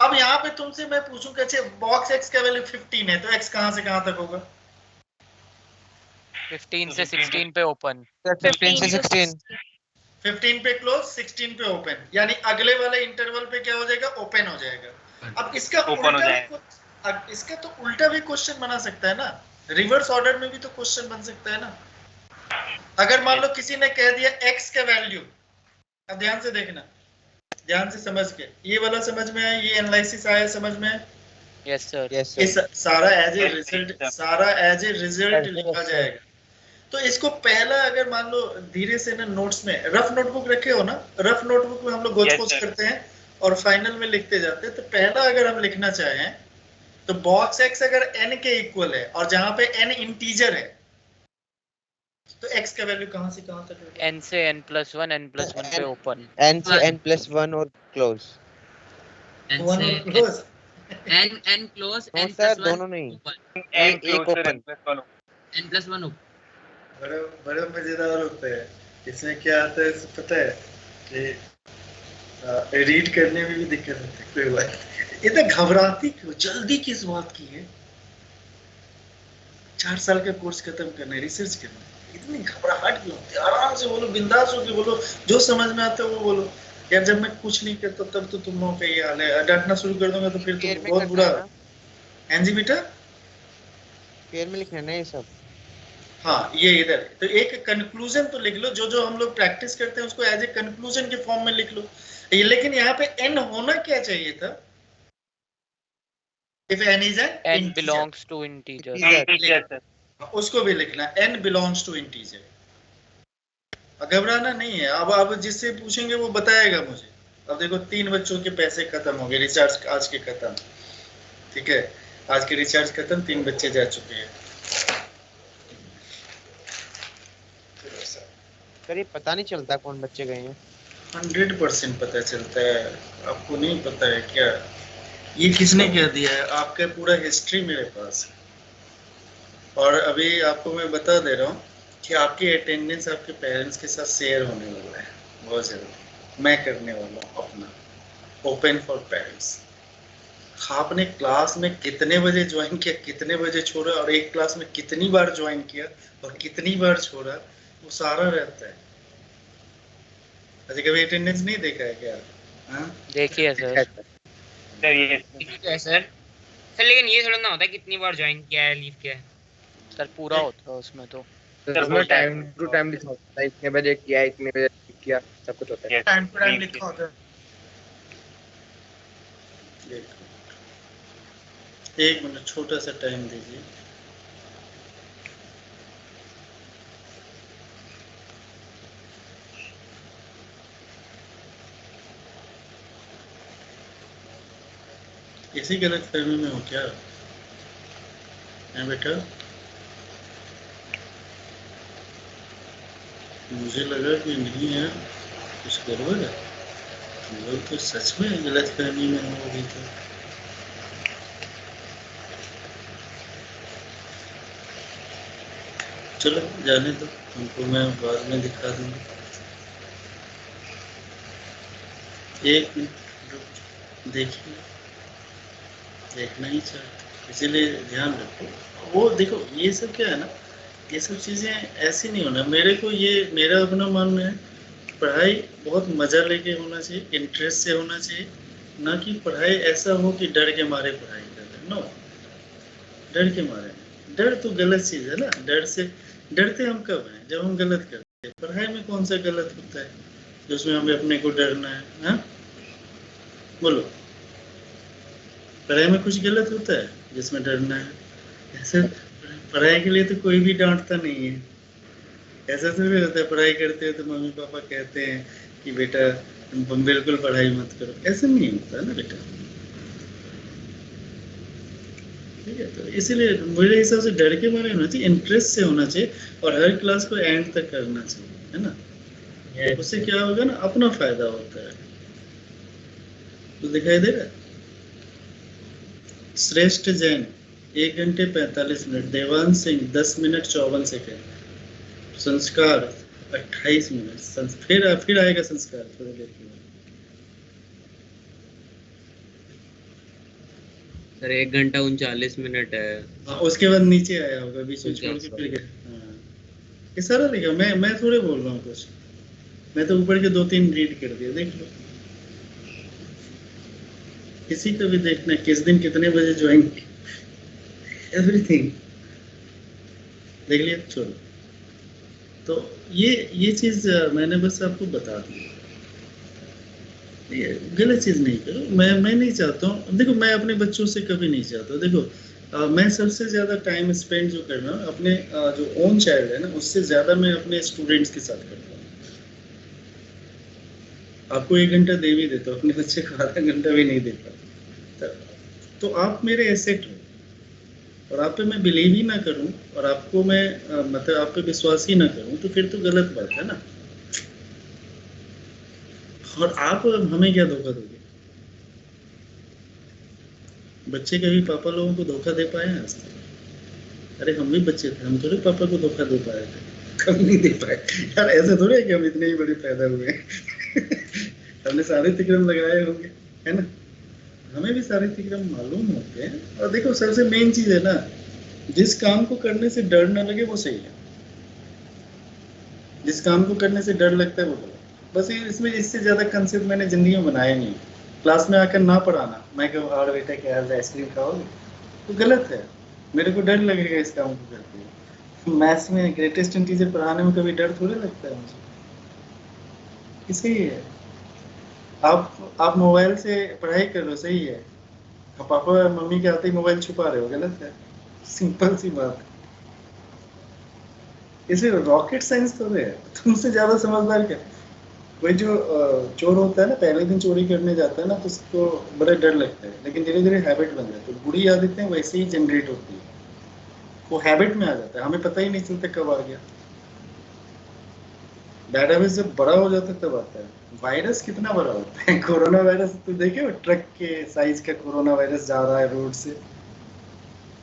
अब यहाँ पे तुमसे मैं पूछूंगा, अच्छा बॉक्स x का वैल्यू 15 है, तो x कहां से कहां तक होगा?
15 से 16 पे ओपन।
15 से 16।
15 पे क्लोज, 16 पे ओपन, यानी अगले वाले इंटरवल पे क्या हो जाएगा? ओपन हो जाएगा। अब इसका इसका तो उल्टा भी क्वेश्चन बना सकता है ना, रिवर्स ऑर्डर में भी तो क्वेश्चन बन सकता है ना। अगर मान लो किसी ने कह दिया x का वैल्यू, अब ध्यान से देखना, ध्यान से समझ के, ये वाला समझ में आया, ये एनालिसिस आया समझ में?
Yes sir.
ये सारा एज ए रिजल्ट लिखा जाएगा। तो इसको पहला अगर मान लो धीरे से ना नोट्स में, रफ नोटबुक रखे हो ना, रफ नोटबुक में हम लोग गोच पोच करते हैं और फाइनल में लिखते जाते हैं। तो पहला अगर हम लिखना चाहें तो बॉक्स एक्स अगर n के इक्वल है और जहां पे n इंटीजर है तो x का वैल्यू कहां से कहां तक है?
n से n+1 n+1 पे ओपन,
n से n+1 और क्लोज,
n
वन
से
और close.
n close
no
n
sir
+1
दोनों नहीं,
n
एक ओपन,
n+1 ओपन।
बड़े मजेदार होते हैं। इसमें क्या आता है पता है कि रीड करने में भी दिक्कत होती है। कोई बात नहीं, इतना घबराती क्यों, जल्दी किस बात की है? 4 साल का कोर्स खत्म करना है, रिसर्च करना है, इतनी घबराहट क्यों होती है? आराम से बोलो, बिंदास होकर बोलो, जो समझ में आता है वो बोलो। यार जब मैं कुछ नहीं करता तब तो तुम लोगों का ये हाल है, डांटना शुरू कर दूंगा तो फिर तो बहुत बुरा। हैं जी बेटा,
पेयर में लिखना है ना ये सब।
हाँ ये इधर, तो एक कंक्लूजन तो लिख लो, जो जो हम लोग प्रैक्टिस करते हैं उसको एज ए कंक्लूजन के फॉर्म में लिख लो। लेकिन यहाँ पे n होना क्या चाहिए था? If n is an
n
integer,
belongs to integer,
उसको भी लिखना n belongs to integer। घबराना नहीं है। अब जिससे पूछेंगे वो बताएगा मुझे। अब देखो 3 बच्चों के पैसे खत्म हो गए, रिचार्ज आज के खत्म, ठीक है, आज के रिचार्ज खत्म, 3 बच्चे जा चुके हैं।
सर ये पता नहीं चलता कौन बच्चे गए हैं?
100% पता चलता है, आपको नहीं पता है क्या? ये किसने कह दिया है? आपका पूरा हिस्ट्री मेरे पास है और अभी आपको मैं बता दे रहा हूँ कि आपकी अटेंडेंस आपके पेरेंट्स के साथ शेयर होने वाला है बहुत जल्दी। मैं करने वाला हूँ अपना ओपन फॉर पेरेंट्स। आपने क्लास में कितने बजे ज्वाइन किया, कितने बजे छोड़ा और एक क्लास में कितनी बार ज्वाइन किया और कितनी बार छोड़ा, वो सारा रहता है। अच्छा कभी अटेंडेंस नहीं देखा है क्या? हाँ
देखिए सर।
सर लेकिन ये थोड़ा ना होता है कितनी बार ज्वाइन किया है, लीव किया है।
सर पूरा होता है उसमें तो।
उसमें टाइम टू टाइम लिखा होता है, इतने बजे किया, इतने बजे किया, सब कुछ होता है।
टाइम टू टाइम लिखा होता है।
एक मिनट छोटा सा टाइम दीजिए। इसी गलत फहमी में हो क्या? है बेटा, मुझे लगा कि नहीं है, कुछ गड़बड़ है। लोग तो सच में गलत फहमी में हो अभी तो। चलो जाने दो, हमको मैं बाद में दिखा दूंगा। एक मिनट देखिए, देखना ही चाहते, इसीलिए ध्यान रखो। वो देखो ये सब क्या है ना, ये सब चीज़ें ऐसी नहीं होना। मेरे को ये मेरा अपना मानना है, पढ़ाई बहुत मज़ा लेके होना चाहिए, इंटरेस्ट से होना चाहिए, ना कि पढ़ाई ऐसा हो कि डर के मारे पढ़ाई कर रहे। नो, डर के मारे, डर तो गलत चीज़ है ना। डर से डरते हम कब हैं? जब हम गलत करते हैं। पढ़ाई में कौन सा गलत होता है जिसमें हमें अपने को डरना है? हाँ बोलो, पढ़ाई में कुछ गलत होता है जिसमें डरना है? ऐसे पढ़ाई के लिए तो कोई भी डांटता नहीं है। ऐसा थोड़ी होता है पढ़ाई करते हैं तो मम्मी पापा कहते हैं कि बेटा तुम बिल्कुल पढ़ाई मत करो, ऐसा नहीं होता ना बेटा। ठीक है, तो इसीलिए मेरे हिसाब से डर के मारे होना चाहिए, इंटरेस्ट से होना चाहिए और हर क्लास को एंड तक करना चाहिए, है ना। उससे क्या होगा ना, अपना फायदा होता है। तो दिखाई दे रहा है? श्रेष्ठ जैन 1 घंटे 45 मिनट, देवान सिंह 10 मिनट 54 सेकंड, संस्कार 28 मिनट, फिर आएगा संस्कार थोड़ी देर के बाद।
सर 1 घंटा 39 मिनट है।
हाँ, उसके बाद नीचे आया होगा, बीच में छोड़ के फिर गया। हाँ ये सारा देखा, मैं थोड़े बोल रहा हूँ कुछ, मैं तो ऊपर के 2-3 रीड कर दिया, देख लो। किसी का भी देखना किस दिन कितने बजे ज्वाइन, एवरीथिंग देख लिया, छोड़ो। तो ये चीज मैंने बस आपको बता दी। ये गलत चीज नहीं करो। मैं नहीं चाहता हूँ, देखो मैं अपने बच्चों से कभी नहीं चाहता, देखो मैं सबसे ज्यादा टाइम स्पेंड जो करना अपने जो ओन चाइल्ड है ना, उससे ज्यादा मैं अपने स्टूडेंट्स के साथ करता हूँ। आपको 1 घंटा दे भी देता हूँ, अपने बच्चे को आधा घंटा भी नहीं देता, तो आप मेरे एसेट हो, और आप पे मैं बिलीव ही ना करूं और आपको मैं मतलब आप पे विश्वास ही ना करूं, तो फिर तो गलत बात है ना। और आप हमें क्या धोखा दोगे? बच्चे कभी पापा लोगों को धोखा दे पाए हैं आज तक? अरे हम भी बच्चे थे, हम थोड़े पापा को धोखा दे पाए थे, कभी नहीं दे पाए यार। ऐसे थोड़े है कि हम इतने ही बड़े पैदा हुए हैं हमने सारे तिक्रम लगाए होंगे, है ना, हमें भी सारे तिक्रम मालूम होते हैं। और देखो सबसे मेन चीज है ना, जिस काम को करने से डर ना लगे वो सही है, जिस काम को करने से डर लगता है वो गलत। बस इसमें इससे ज्यादा कंसेप्ट मैंने जिंदगी में बनाया नहीं। क्लास में आकर ना पढ़ाना, मैं कहूँ और बेटा क्या आइसक्रीम खाओगे, तो गलत है, मेरे को डर लगेगा इस काम को करते हुए। मैथ्स में ग्रेटेस्ट इंटीजर पढ़ाने में कभी डर थोड़ी लगता है मुझे, सही है। आप मोबाइल से पढ़ाई कर रहे हो, सही है, पापा मम्मी के आते ही मोबाइल छुपा रहे हो, गलत है, सिंपल सी बात है। इसे रॉकेट साइंस तो है, तुमसे ज्यादा समझदार क्या। वही जो चोर होता है ना, पहले दिन चोरी करने जाता है ना, तो उसको बड़ा डर लगता है, लेकिन धीरे धीरे हैबिट बन जाती है। बुरी आदतें वैसे ही जनरेट होती है, वो हैबिट में आ जाता है, हमें पता ही नहीं चलता कब आ गया। बैड हैबिट जब बड़ा हो जाता है तब आता है। वायरस कितना बड़ा होता है, कोरोना वायरस तो देखे, ट्रक के साइज का कोरोना वायरस जा रहा है रोड से,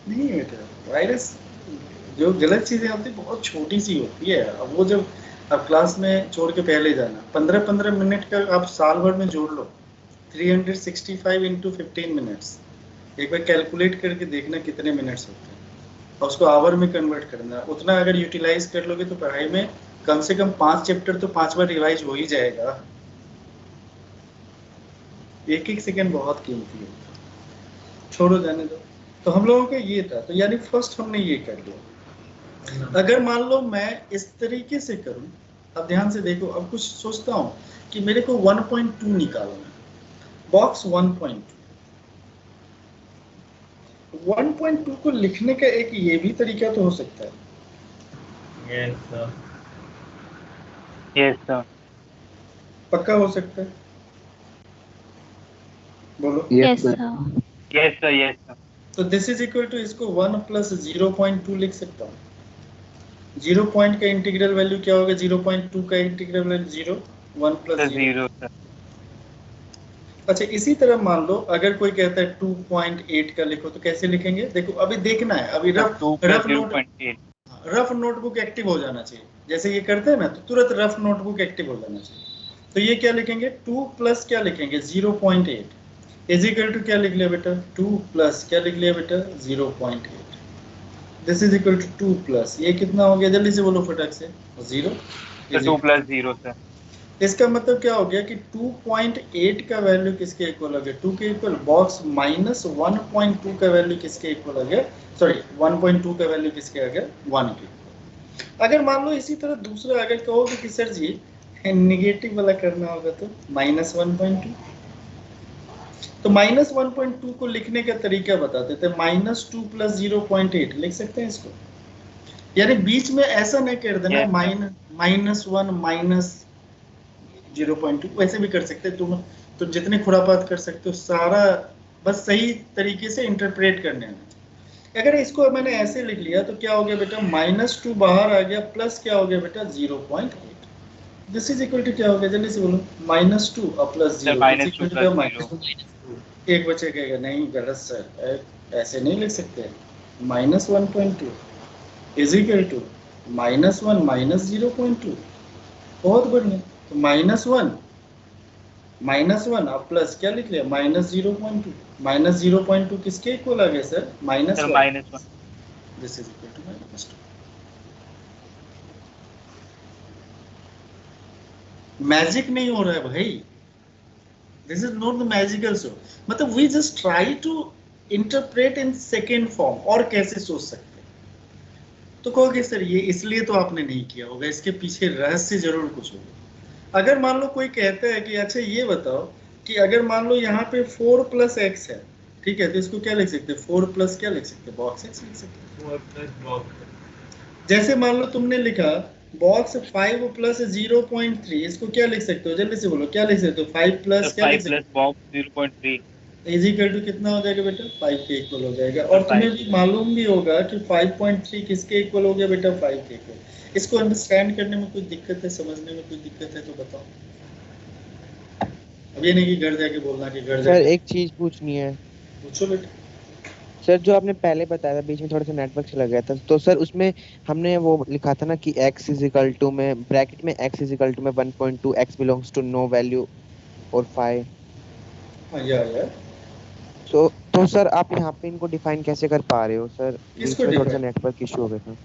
नहीं बेटा। वायरस जो गलत चीजें होती है बहुत छोटी सी होती है। अब वो जब अब क्लास में छोड़ के पहले जाना, 15-15 मिनट का आप साल भर में जोड़ लो, 365 इंटू 15 मिनट्स, एक बार कैलकुलेट करके देखना कितने मिनट्स होते हैं, और उसको आवर में कन्वर्ट करना। उतना अगर यूटिलाइज कर लोगे तो पढ़ाई में कम से कम 5 चैप्टर तो 5 बार रिवाइज हो ही जाएगा। एक सेकंड बहुत कीमती है, छोड़ो जाने दो। तो हम लोगों का ये था, तो यानी फर्स्ट हमने ये कर लिया। अगर मान लो मैं इस तरीके से करूं, अब ध्यान से देखो, अब कुछ सोचता हूं कि मेरे को 1.2 निकालना, बॉक्स 1.2 को लिखने का एक ये भी तरीका तो हो सकता है।
यस सर,
पक्का हो सकता है, बोलो।
Yes sir.
Yes sir, yes sir.
तो दिस इज इक्वल टू, इसको 1 प्लस 0.2 लिख सकता हूँ। 0 पॉइंट का इंटीग्रल वैल्यू क्या होगा, 0.2 का इंटीग्रल वैल्यू 0, 1 प्लस 0। अच्छा इसी तरह मान लो अगर कोई कहता है 2.8 का लिखो, तो कैसे लिखेंगे, देखो अभी देखना है, अभी रफ नोटबुक एक्टिव हो जाना चाहिए। जैसे ये करते हैं ना, तो तुरंत रफ नोटबुक एक्टिव हो जाना चाहिए। तो ये क्या लिखेंगे, 2 प्लस क्या लिखेंगे, 0.8 इज इक्वल टू क्या लिख लिया बेटा, 2 प्लस क्या लिख लिया बेटा, 0.8। This is equal to 2 plus, ये कितना हो गया, जल्दी से बोलो फटाक से, 0।
2 प्लस 0 सर।
इसका मतलब क्या हो गया कि 2.8 का वैल्यू किसके इक्वल हो गया, 2 के इक्वल। बॉक्स माइनस 1.2 का वैल्यू किसके इक्वल हो गया, सॉरी 1.2 का वैल्यू किसके आ गया, 1 के। अगर मान लो इसी तरह दूसरा अगर कहोगे कि सर जी नेगेटिव वाला करना होगा, तो -1.2। तो -1.2 को लिखने का तरीका बता देते हैं, -2 प्लस 0.8 लिख सकते हैं इसको। यानी बीच में ऐसा नहीं कर देना -1 -0.2, वैसे भी कर सकते हैं तुम, तो जितने खुरापात कर सकते हो सारा, बस सही तरीके से इंटरप्रेट करने हैं। अगर इसको मैंने ऐसे लिख लिया तो क्या हो गया बेटा, -2 बाहर आ गया, प्लस क्या हो गया बेटा, 0.8। दिस इज इक्वल टू क्या हो गया, जल्दी से बोलो, -2 और प्लस 0, एक बच्चे कहेगा नहीं गलत सर, ऐसे नहीं लिख सकते, -1.2 इज इक्वल टू -1 -0.2। बहुत बढ़िया, तो -1 और प्लस क्या लिख लिया, -0.2। -0.2 किसके इक्वल आ गया sir, -1। This is equal to -2। Magic नहीं हो रहा है भाई, this is not the magical show. मतलब we just try to interpret in second form, और कैसे सोच सकते हैं। तो कहोगे सर ये इसलिए तो आपने नहीं किया होगा, इसके पीछे रहस्य जरूर कुछ होगा। अगर मान लो कोई कहता है कि अच्छा ये बताओ कि अगर मान लो यहाँ पे 4 प्लस एक्स है, ठीक है, तो इसको क्या लिख सकते हैं, 4 प्लस क्या लिख सकते हैं, बॉक्स एक्स लिख सकते हैं।
4 प्लस बॉक्स,
जैसे मान लो तुमने लिखा बॉक्स 5 प्लस 0.3, इसको क्या लिख सकते हो, जल्दी से बोलो क्या लिख सकते हो, 5 प्लस क्या लिख
5
सकते
प्लस बॉक्स 0.3
हो, इज इक्वल टू कितना हो जाएगा बेटा, 5 के इक्वल हो जाएगा। और तुम्हें भी मालूम भी होगा कि 5.3 किसके इक्वल हो गया बेटा, 5 के इक्वल। इसको अंडरस्टैंड करने में कोई दिक्कत है, समझने में कोई दिक्कत है तो बताओ। अब ये नहीं कि घर जाके बोलना कि घर
सर
जाके।
एक चीज पूछनी है।
पूछो बेटा।
सर जो आपने पहले बताया था, बीच में थोड़ा सा नेटवर्क चला गया था, तो सर उसमें हमने वो लिखा था ना कि x इज इक्वल टू में ब्रैकेट में x इज इक्वल टू में 1.2 x belongs to no value और 5।
हाँ या
तो सर आप यहाँ पे इनको डिफाइन कैसे कर पा रहे हो सर? बीच में थोड़ा सा नेटवर्क इशू हो गया था।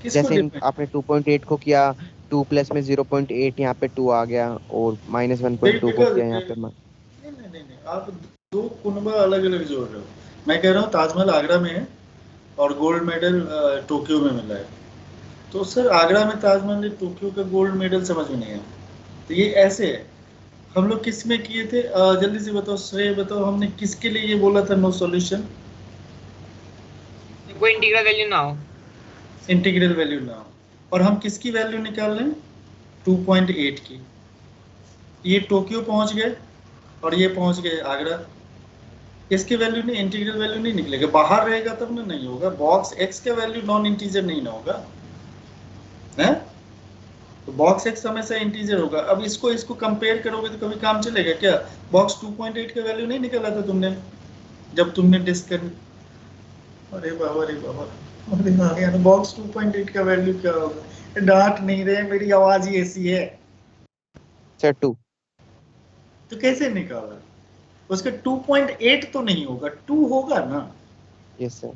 जैसे आपने 2.8 को किया, 2 प्लस में 0.8 यहाँ पे 2 आ गया, और माइनस 1.2 को किया यहाँ पे
नहीं, आप दो कुनबा अलग अलग जोड़ रहे हो। मैं कह रहा हूँ ताजमहल आगरा में है और गोल्ड मेडल टोक्यो में मिला है, तो सर आगरा में ताजमहल, टोक्यो का गोल्ड मेडल समझ में नहीं है। तो ये ऐसे है, हम लोग किस में किए थे, जल्दी से बताओ, श्रेय बताओ, हमने किसके लिए ये बोला था नो सॉल्यूशन,
कोई इंटीग्रल वैल्यू ना हो,
इंटीग्रल वैल्यू ना हो, और हम किसकी वैल्यू निकाल रहे हैं, 2.8 की। ये टोक्यो पहुंच गए और ये पहुंच गए आगरा, इसके वैल्यू नहीं, इंटीग्रल वैल्यू नहीं निकलेगा, बाहर रहेगा तब ना, नहीं होगा। बॉक्स एक्स का वैल्यू नॉन इंटीजर नहीं ना होगा, है तो बॉक्स एक्स हमेशा इंटीजर होगा। अब इसको कंपेयर करोगे तो कभी काम चलेगा क्या? बॉक्स 2.8 का वैल्यू नहीं निकाला था तुमने जब तुमने डिस्कस, अरे बाबा अरे यार, बॉक्स 2.8 का वैल्यू क्या होगा? डांट नहीं रहे, मेरी आवाज ही ऐसी है
सर। 2
तो कैसे निकाला? उसका 2.8 तो नहीं होगा, 2 होगा ना।
Yes sir.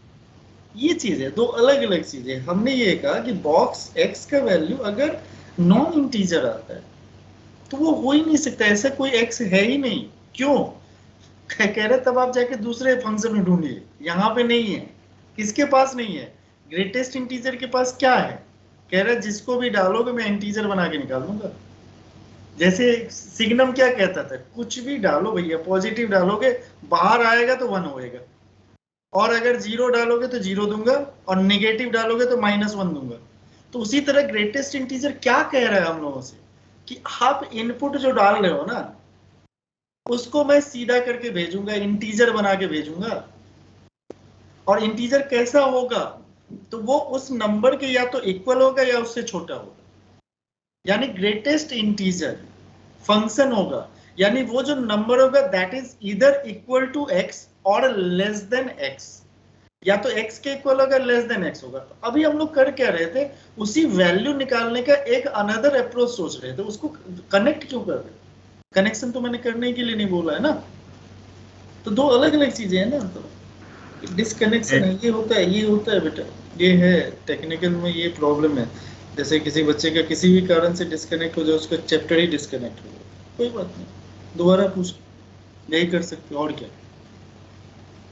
ये चीज है, दो अलग अलग चीजें। हमने ये कहा कि बॉक्स एक्स का वैल्यू अगर नॉन इंटीजर आता है तो वो हो ही नहीं सकता, ऐसा कोई एक्स है ही नहीं। क्यों कह रहे, तब आप जाके दूसरे फंक्शन में ढूंढिए, यहाँ पे नहीं है। किसके पास नहीं है? ग्रेटेस्ट इंटीजर के पास क्या है? कह रहे जिसको भी डालोगे मैं इंटीजर बना के निकाल दूंगा। जैसे सिग्नम क्या कहता था, कुछ भी डालो भैया, पॉजिटिव डालोगे बाहर आएगा तो 1 होएगा, और अगर 0 डालोगे तो 0 दूंगा, और नेगेटिव डालोगे तो -1 दूंगा। तो उसी तरह ग्रेटेस्ट इंटीजर क्या कह रहा है हम लोगों से कि आप इनपुट जो डाल रहे हो ना, उसको मैं सीधा करके भेजूंगा, इंटीजर बना के भेजूंगा। और इंटीजर कैसा होगा? तो वो उस नंबर के या तो इक्वल होगा या उससे छोटा होगा, यानी ग्रेटेस्ट इंटीजर फंक्शन होगा, यानी वो जो नंबर होगा that is either equal to x और लेस देन एक्स, या तो x के इक्वल होगा, लेस देन x होगा। तो अभी हम लोग कर क्या रहे थे, उसी वैल्यू निकालने का एक अनदर अप्रोच सोच रहे थे। उसको कनेक्ट क्यों कर रहे? कनेक्शन तो मैंने करने के लिए नहीं बोला है ना, तो दो अलग अलग चीजें हैं ना। तो डिसकनेक्शन है, ये होता है बेटा, ये है टेक्निकल में, ये प्रॉब्लम है। जैसे किसी बच्चे का किसी भी कारण से डिस्कनेक्ट हो जाए, उसका चैप्टर ही डिस्कनेक्ट हो जाए, कोई बात नहीं, दोबारा पूछ, यही कर सकते हो और क्या।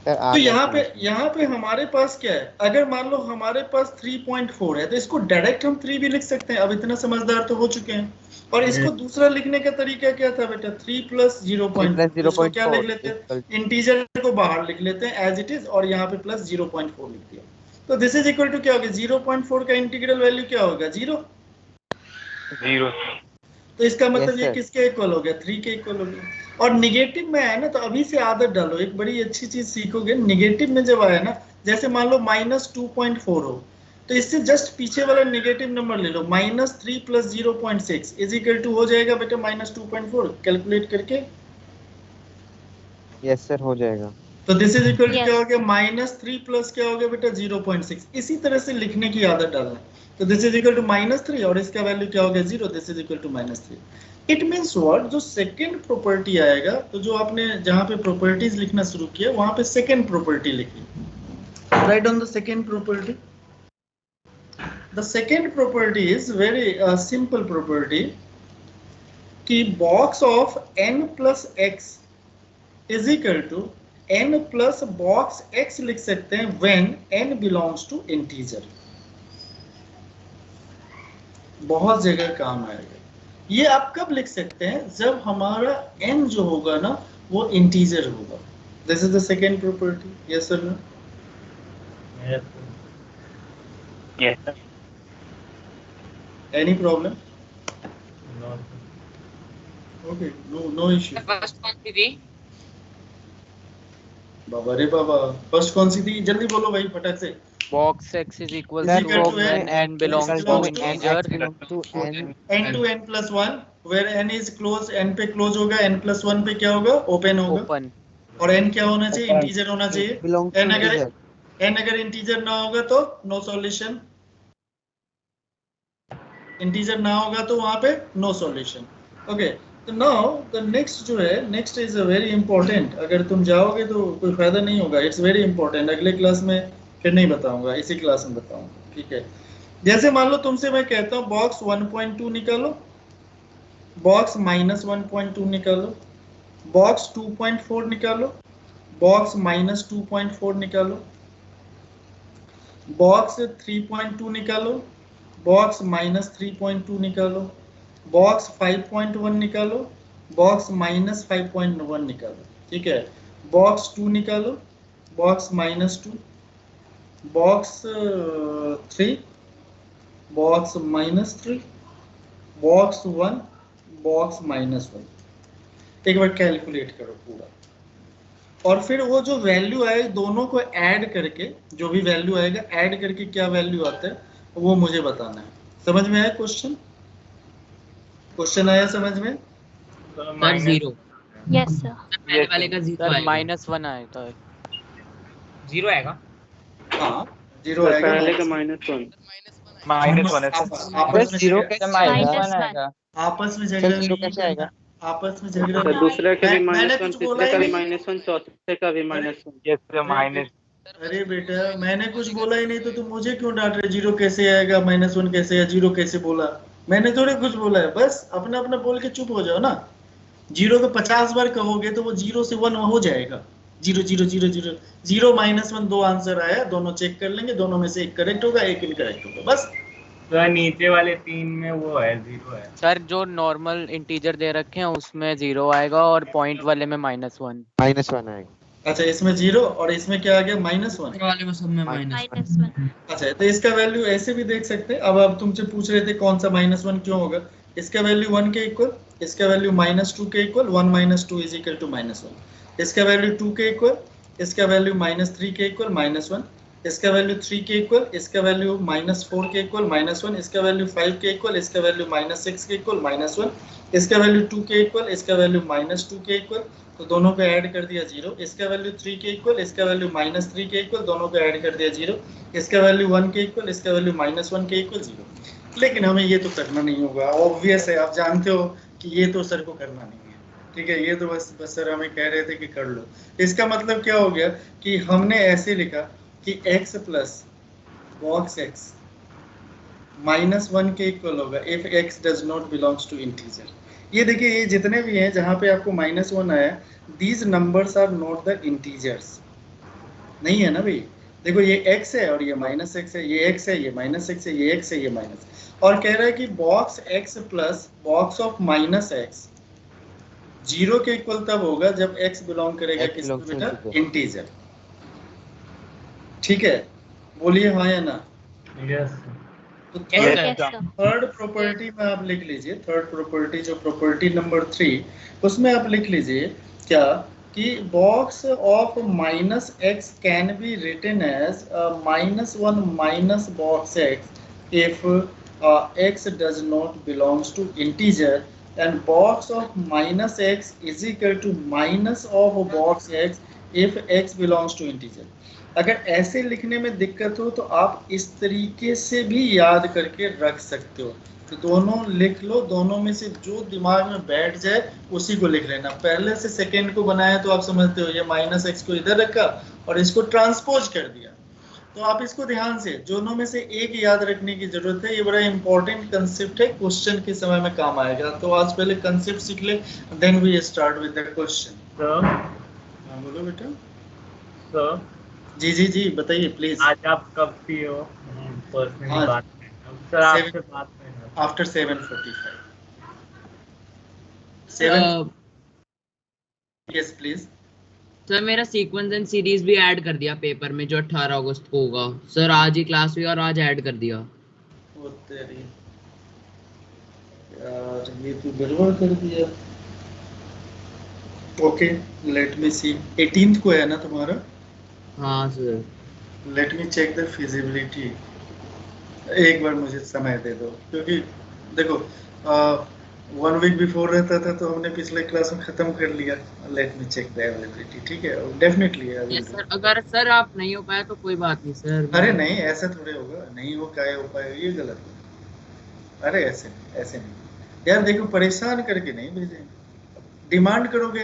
तो यहाँ पे हमारे पास क्या है, अगर मान लो हमारे पास 3.4 है तो इसको डायरेक्ट हम 3 भी लिख सकते हैं। अब इतना समझदार तो हो चुके हैं। और इसको दूसरा लिखने का तरीका क्या था बेटा, 3 प्लस 0.4, क्या लिख लेते हैं, इंटीजर को बाहर लिख लेते हैं एज इट इज, और यहाँ पे प्लस 0.4 लिख दिया। तो दिस इज इक्वल टू क्या होगा, 0.4 का इंटीग्रल वैल्यू क्या होगा, 0। तो इसका मतलब ये किसके इक्वल हो गया, 3 के इक्वल हो गया। और निगेटिव में आया ना, तो अभी से आदत डालो, एक बड़ी अच्छी चीज सीखोगे। निगेटिव में जब आया ना, जैसे मान लो -2.4 हो, तो इससे जस्ट पीछे वाला नेगेटिव नंबर ले लो, -3 प्लस 0.6 इज इक्वल टू हो जाएगा बेटा -2.4, कैलकुलेट करके।
यस सर, हो जाएगा।
तो दिस इज इक्वल टू क्या हो गया, -3 प्लस क्या हो गया बेटा 0.6। इसी तरह से लिखने की आदत डालना। तो दिस इज इक्वल टू -3 और इसका वैल्यू क्या हो गया 0, this is equal to -3। It means what, जो सेकंड प्रॉपर्टी आएगा, तो जो आपने जहां पे प्रॉपर्टीज लिखना शुरू किया वहां पे सेकंड प्रॉपर्टी लिखी, right on the second property. The second property is very simple property कि box of n plus x is equal to n plus box x लिख सकते हैं when n belongs to integer. बहुत जगह काम आएगा। ये आप कब लिख सकते हैं, जब हमारा n जो होगा ना वो इंटीजर होगा। This is the second property. Yes sir no?
Yes, sir.
Any problem?
No.
Okay, no issue.
First कौन सी थी?
बाबा रे बाबा, फर्स्ट कौन सी थी? जल्दी बोलो भाई फटाक से।
box x is equal
Is
to
equal to
when n belongs to integer
n to n plus 1 where n is close, n पे क्लोज होगा, n plus 1 पे क्या होगा? ओपन होगा।
open
और n क्या होना चाहिए? इंटीजर होना चाहिए। n अगर इंटीजर ना होगा तो नो सॉल्यूशन, इंटीजर ना होगा तो वहां पे नो सॉल्यूशन। ओके, तो नाउ द नेक्स्ट जो है, नेक्स्ट इज वेरी इंपॉर्टेंट। अगर तुम जाओगे तो कोई फायदा नहीं होगा, इट्स वेरी इंपॉर्टेंट। अगले क्लास में फिर नहीं बताऊंगा, इसी क्लास में बताऊंगा, ठीक है? जैसे मान लो तुमसे मैं कहता हूँ बॉक्स 1.2 निकालो, बॉक्स -1.2 निकालो, बॉक्स 2.4 निकालो, बॉक्स -2.4 निकालो, बॉक्स 3.2 निकालो, बॉक्स -3.2 निकालो, बॉक्स 5.1 निकालो, बॉक्स -5.1 निकालो, ठीक है? बॉक्स 2 निकालो, box -2, box 3, box -3, box 1, box -1। एक बार कैलकुलेट करो पूरा, और फिर वो जो वैल्यू आए दोनों को ऐड करके, जो भी वैल्यू आएगा ऐड करके क्या वैल्यू आता है वो मुझे बताना है। समझ में आया क्वेश्चन? क्वेश्चन आया समझ में?
सर 0।
Yes sir.
पहले वाले का 0
सर
आएगा।
-1 आया था।
0 आएगा।
हाँ 0 आएगा।
पहले का -1 है
आपस में
जीरो
झगड़ा, आपस में झगड़ा नहीं करना, आपस में झगड़ा नहीं।
दूसरे का भी
मैंने
-1,
कुछ बोला
तीसरे
ही
का भी
नहीं।
-1, चौथे का भी -1।
अरे बेटा मैंने कुछ बोला ही नहीं तो तुम मुझे क्यों डांट रहे? 0 कैसे आएगा, -1 कैसे या 0 कैसे बोला? मैंने थोड़े कुछ बोला है, बस अपना अपना बोल के चुप हो जाओ ना। 0 को 50 बार कहोगे तो वो 0 से 1 हो जाएगा। 0 0 0 0 0 -1 दो आंसर आया, दोनों चेक कर लेंगे, दोनों में से एक करेक्ट होगा, एक इनकरेक्ट होगा, बस।
तो नीचे वाले 3 में वो है 0 है।
सर जो नॉर्मल इंटीजर दे रखे हैं उसमें 0 आएगा और पॉइंट वाले में -1
आएगा।
अच्छा, इसमें 0 और इसमें क्या आ गया? -1
वाले में सब में
-1।
अच्छा, तो इसका वैल्यू ऐसे भी देख सकते हैं। अब तुमसे पूछ रहे थे कौन सा -1 क्यों होगा? इसका वैल्यू 1 के इक्वल, इसका वैल्यू -2 के इक्वल, 1 - 2 = -1। इसका वैल्यू 2 के इक्वल, इसका वैल्यू -3 के इक्वल -1। इसका वैल्यू 3 के इक्वल, इसका वैल्यू -4 के इक्वल -1। इसका वैल्यू 5 के इक्वल, इसका वैल्यू -6 के इक्वल -1। इसका वैल्यू 2 के इक्वल, इसका वैल्यू -2 के इक्वल, तो दोनों को ऐड कर दिया 0। इसका वैल्यू 3 के इक्वल, इसका वैल्यू -3 के इक्वल, दोनों को ऐड कर दिया 0। इसका वैल्यू 1 के इक्वल, इसका वैल्यू -1 के इक्वल 0। लेकिन हमें ये तो करना नहीं होगा, ऑब्वियस है, आप जानते हो कि ये तो सर को करना नहीं है, ठीक है? ये तो बस सर हमें कह रहे थे कि कर लो। इसका मतलब क्या हो गया कि हमने ऐसे लिखा कि x प्लस बॉक्स x -1 के इक्वल होगा if x does not belongs to integer. ये देखिए, ये जितने भी हैं जहाँ पे आपको -1 आया, these numbers are not the integers. नहीं है ना भाई? देखो ये x है और ये -x है, ये x है, ये -x है, ये x है, ये माइनस, और कह रहा है कि box x plus box of -x 0 के इक्वल तब होगा जब x बिलोंग करेगा किसको बेटा? इंटीजर। ठीक है, बोलिए हाँ या ना?
यस।
तो थर्ड प्रॉपर्टी में आप लिख लीजिए, थर्ड प्रॉपर्टी जो प्रॉपर्टी नंबर 3, उसमें आप लिख लीजिए क्या कि box of -x can be written as -1 minus box x if x does not belongs to integer and box of -x is equal to minus of box x if x belongs to integer. अगर ऐसे लिखने में दिक्कत हो तो आप इस तरीके से भी याद करके रख सकते हो। तो दोनों लिख लो, दोनों में से जो दिमाग में बैठ जाए उसी को लिख लेना। पहले से सेकेंड को बनाया तो आप समझते हो, ये -x को इधर रखा और इसको ट्रांसपोज कर दिया। तो आप इसको ध्यान से, दोनों में से एक याद रखने की जरूरत है। ये बड़ा इंपॉर्टेंट कंसेप्ट है, क्वेश्चन के समय में काम आएगा। तो आज पहले कंसेप्ट सीख ले, then we start with the question. बोलो बेटा।
सर
जी जी जी बताइए प्लीज।
आज आप कब फ्री हो? पर्सनली बात सर आपसे बात करना
आफ्टर 7:45। Yes please.
सर मेरा सीक्वेंस एंड सीरीज भी ऐड कर दिया पेपर में जो 18 अगस्त को होगा। सर आज ही क्लास हुई और आज ऐड कर दिया।
वो तेरी यार, ये तो गड़बड़ कर दिया। ओके लेट मी सी, 18th को है ना तुम्हारा?
हाँ sir.
Let me check the feasibility. एक बार मुझे समय दे दो, क्योंकि देखो 1 वीक बिफोर रहता था तो हमने पिछले क्लास में खत्म कर लिया। Let me check the availability. ठीक है, डेफिनेटली
यस सर, अगर सर आप नहीं हो पाया तो कोई बात नहीं सर।
अरे नहीं, ऐसा थोड़े होगा, नहीं हो क्या हो पाएगा, ये गलत है। अरे ऐसे नहीं यार, देखो परेशान करके नहीं भेजेंगे, डिमांड करोगे।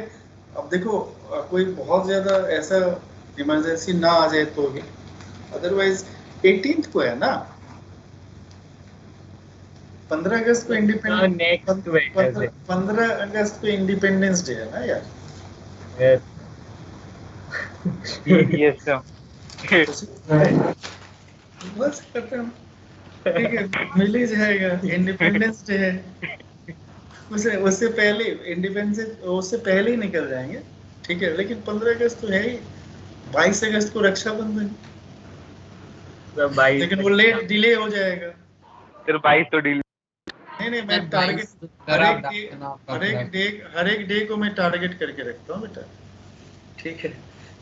अब देखो कोई बहुत ज्यादा ऐसा इमरजेंसी ना आ जाए तो भी, अदरवाइज 18th को है ना, 15 अगस्त को इंडिपेंडेंस, 15 अगस्त को इंडिपेंडेंस डे है ना यार।
Yes sir.
बस खत्म, ठीक है, मिल ही जाएगा। इंडिपेंडेंस डे है, उससे पहले इंडिपेंडेंस, उससे पहले ही निकल जाएंगे। ठीक है, लेकिन 15 अगस्त तो है ही, 22 अगस्त को रक्षाबंधन, लेकिन वो लेट डिले हो जाएगा।
फिर 22 तो डिले।
नहीं मैं टारगेट हर एक डे को मैं टारगेट करके रखता हूँ बेटा। ठीक है,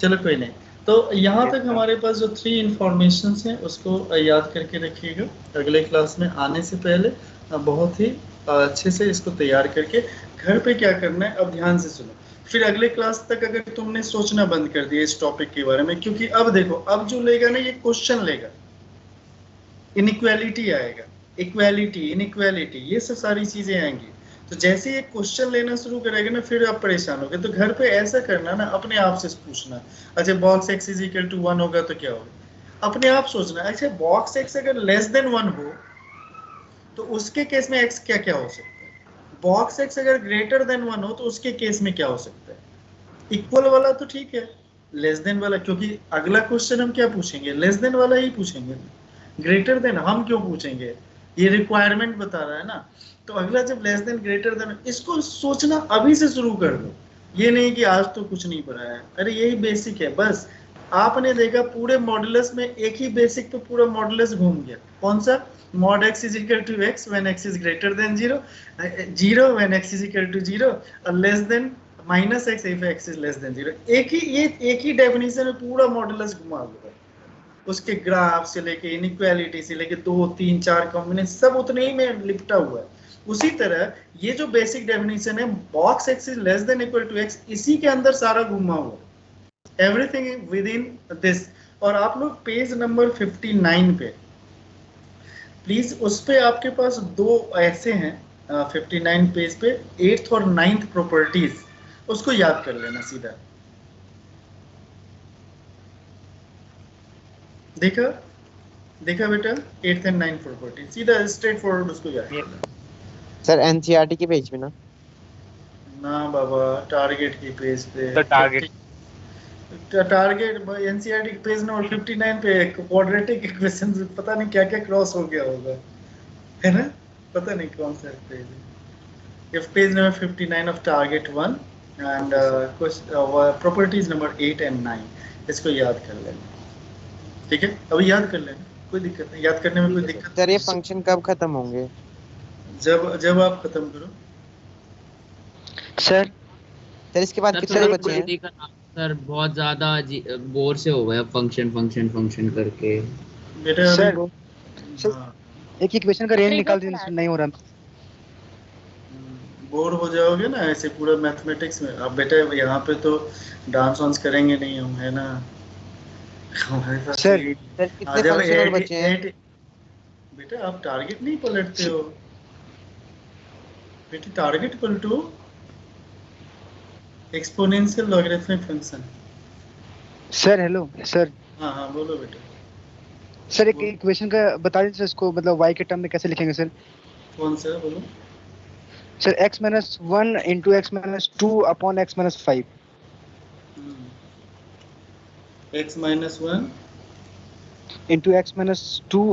चलो कोई नहीं। तो यहाँ तक हमारे पास जो 3 इंफॉर्मेशन हैं उसको याद करके रखिएगा। अगले क्लास में आने से पहले बहुत ही अच्छे से इसको तैयार करके घर पे क्या करना है अब ध्यान से सुनो। फिर अगले क्लास तक अगर तुमने सोचना बंद कर दिया इस टॉपिक के बारे में, क्योंकि अब देखो अब जो लेगा ना ये क्वेश्चन लेगा, इनइक्वालिटी आएगा, इक्वालिटी इनइक्वालिटी ये सब सारी चीजें आएंगी। तो जैसे ये क्वेश्चन लेना शुरू करेगा ना फिर आप परेशान होगे। तो घर पे ऐसा करना ना, अपने आप से पूछना, अच्छा box x is equal to 1 होगा तो क्या होगा, अपने आप सोचना। अच्छा बॉक्स x अगर लेस देन 1 हो तो उसके केस में x क्या क्या हो सकता है, बॉक्स x अगर ग्रेटर देन 1 हो तो उसके केस में क्या हो सकता है। इक्वल वाला तो ठीक है, लेस देन वाला, क्योंकि अगला क्वेश्चन हम क्या पूछेंगे, लेस देन वाला ही पूछेंगे, ग्रेटर देन हम क्यों पूछेंगे, ये रिक्वायरमेंट बता रहा है ना। तो अगला जब लेस देन ग्रेटर देन, इसको सोचना अभी से शुरू कर दो। ये नहीं कि आज तो कुछ नहीं पढ़ा है, अरे यही बेसिक है बस। आपने देखा पूरे मॉडुलस में एक ही बेसिक पे पूरा मॉडुलस घूम गया, कौन सा, mod x is equal to x when x is greater than 0, 0 when x is equal to 0 और less than minus x if x is less than 0। एक ही डेफिनेशन में पूरा मॉडुलस घुमा हुआ है। उसके ग्राफ से लेके इनइक्वालिटी से लेके 2 3 4 कॉम्बिनेशन सब उतने ही में लिपटा हुआ है। उसी तरह ये जो बेसिक डेफिनेशन है box x is less than equal to x, इसी के अंदर सारा घुमा हुआ है, एवरीथिंग विद इन दिस। और आप लोग पेज नंबर 59 पे प्लीज, उस पे आपके पास 2 ऐसे हैं 59 पेज पे 8th और 9th प्रॉपर्टीज, उसको याद कर लेना सीधा। देखा बेटा 8th and 9th प्रॉपर्टी, सीधा स्ट्रेट फॉरवर्ड उसको याद कर लेना।
सर एनसीईआरटी के पेज पे ना
बाबा, टारगेट की पेज पे,
तो टारगेट
एनसीईआरटी के पेज नंबर 59 पे क्वाड्रेटिक इक्वेशन पता नहीं क्या क्या क्रॉस हो गया होगा, है ना, पता नहीं कौन सा पेज है। If page number 59 of target 1 and properties number 8 and 9, इसको याद कर लेना। ठीक है, अभी याद कर लेना, कोई दिक्कत नहीं, याद करने में कोई दिक्कत।
सर ये फंक्शन कब खत्म होंगे?
जब आप खत्म करो
सर। इसके बाद कितने बचे हैं?
सर बहुत ज्यादा बोर से हो गए अब फंक्शन करके
बेटा।
सर एक इक्वेशन का रेंज निकाल दीजिए, नहीं हो रहा।
बोर हो जाओगे ना ऐसे पूरा मैथमेटिक्स में। अब बेटा यहाँ पे तो डांस वांस करेंगे नहीं हम, है ना हमारे पास।
सर कितने फंक्शन बचे हैं?
बेटा आप टारगेट नहीं पलटते हो बेटा, टारगेट पलटो, exponential logarithmic function.
Sir hello sir.
हाँ बोलो बेटा।
सर एक इक्वेशन का बता दीजिए इसको, मतलब y के टर्म में कैसे लिखेंगे सर?
कौन सा बोलो
sir? x - 1 into x - 2 upon x - 5।
x - 1
into x - 2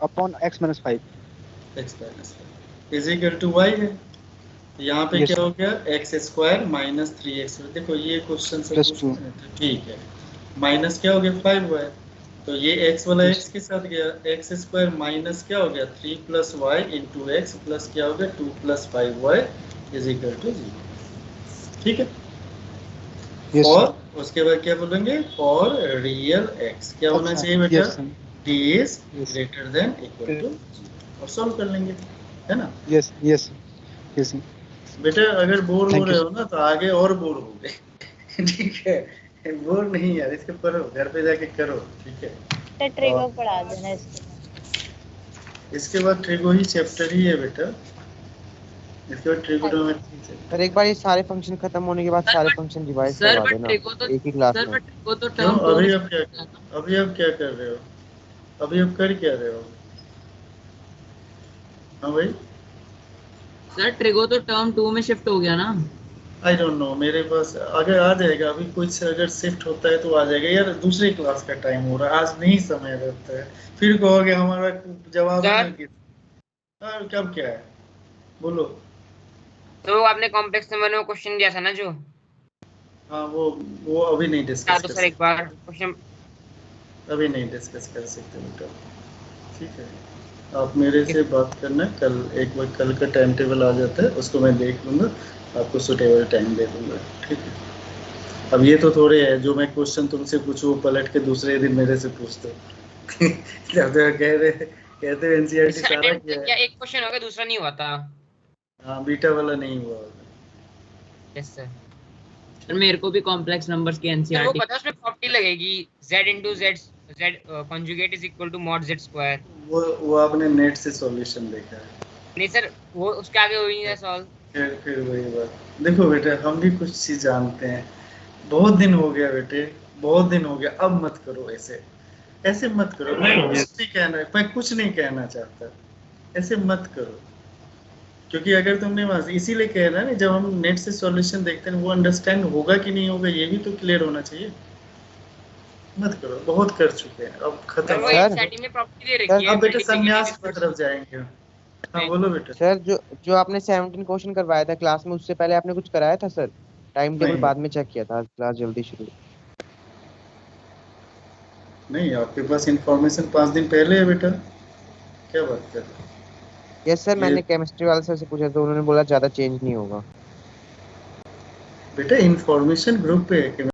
upon x - 5।
x - 5 is equal to y है। तो यहाँ पे क्या हो गया एक्स स्क्वायर माइनस 3x। देखो ये क्वेश्चन से
Plus
पूछते हैं तो ठीक है, माइनस क्या हो गया 5y, तो ये x वाला x के साथ गया, एक्स स्क्वायर माइनस क्या हो गया 3 plus Y into X plus क्या हो गया 2 plus 5y is equal to 0। ठीक है, और उसके बाद क्या बोलेंगे और रियल x क्या होना चाहिए बेटा, d is greater than equal to 0 और सॉल्व कर लेंगे, है ना।
यस यस यस
बेटा अगर बोर हो रहे हो ना तो आगे और बोर हो गए ठीक है, बोर नहीं यार, इसके पढ़ो, घर पे जाके करो, ठीक है।
ट्रिगो पढ़ा देना इसके।
इसके बाद ट्रिगो ही चैप्टर ही है बेटा, इसके बाद ट्रिगोनोमेट्री।
सर एक बार ये सारे फंक्शन खत्म होने के बाद सारे फंक्शन रिवाइज करवा देना एक ही क्लास में।
क्यों अभी आप क्या कर रहे हो, अभी आप कर क्या रहे हो? हाँ भाई
सर ट्रिगो तो टर्म 2 में शिफ्ट हो गया ना।
आई डोंट नो, मेरे पास अगर आ जाएगा, अभी कुछ अगर शिफ्ट होता है तो आ जाएगा यार, दूसरी क्लास का टाइम हो रहा है, आज नहीं समय रहता है, फिर कहोगे हमारा जवाब नहीं। और कब क्या है बोलो।
तो आपने कॉम्प्लेक्स नंबर में क्वेश्चन दिया था ना जो,
हाँ वो अभी नहीं डिस्कस
तो सर एक बार क्वेश्चन
अभी नहीं डिस्कस कर सकते बेटा, ठीक है। आप मेरे से बात करना, कल एक बार कल का टाइम टेबल आ जाता है, उसको मैं देख लूँगा, आपको सुटेबल टाइम दे दूँगा, ठीक है। अब ये तो थोड़े है जो मैं क्वेश्चन तुमसे पूछूँ पलट के दूसरे दिन मेरे से पूछते हो जब तो कहते हो एनसीईआरटी सारा किया है,
या एक क्वेश्चन होगा दूसरा नहीं हुआ था।
हाँ बीटा वाला नहीं हुआ होगा।
Yes sir.
सर मेरे को भी कॉम्प्लेक्स नंबर्स की
वो
एनसीईआरटी
पता है उसमें प्रॉपर्टी लगेगी z into z conjugate is equal to mod z square।
वो आपने नेट से सॉल्यूशन देखा है?
नहीं सर वो उसके आगे हो ही नहीं सॉल्व।
फिर वही बात, देखो बेटे हम भी कुछ चीज जानते हैं, बहुत दिन हो गया बेटे, बहुत दिन हो गया, अब मत करो ऐसे मत करो। मैं कुछ नहीं कहना चाहता, ऐसे मत करो, क्योंकि अगर तुमने वहां से इसीलिए कह रहा है ना, जब हम नेट से सॉल्यूशन देखते हैं वो अंडरस्टैंड होगा कि नहीं होगा ये भी तो क्लियर होना चाहिए। मत करो, बहुत कर चुके हैं, अब खत्म। अब बेटे संन्यास की तरफ जाएंगे। हाँ बोलो बेटा।
सर जो आपने 17 क्वेश्चन करवाया था क्लास में, उससे पहले आपने कुछ कराया था सर? टाइम टेबल बाद में चेक किया था, क्लास जल्दी शुरू।
नहीं आपके पास इंफॉर्मेशन 5 दिन पहले है बेटा, क्या बात कर रहे हो?
यस सर, मैंने केमिस्ट्री वाले सर से पूछा तो उन्होंने बोला ज्यादा चेंज नहीं होगा।
बेटा इंफॉर्मेशन ग्रुप पे है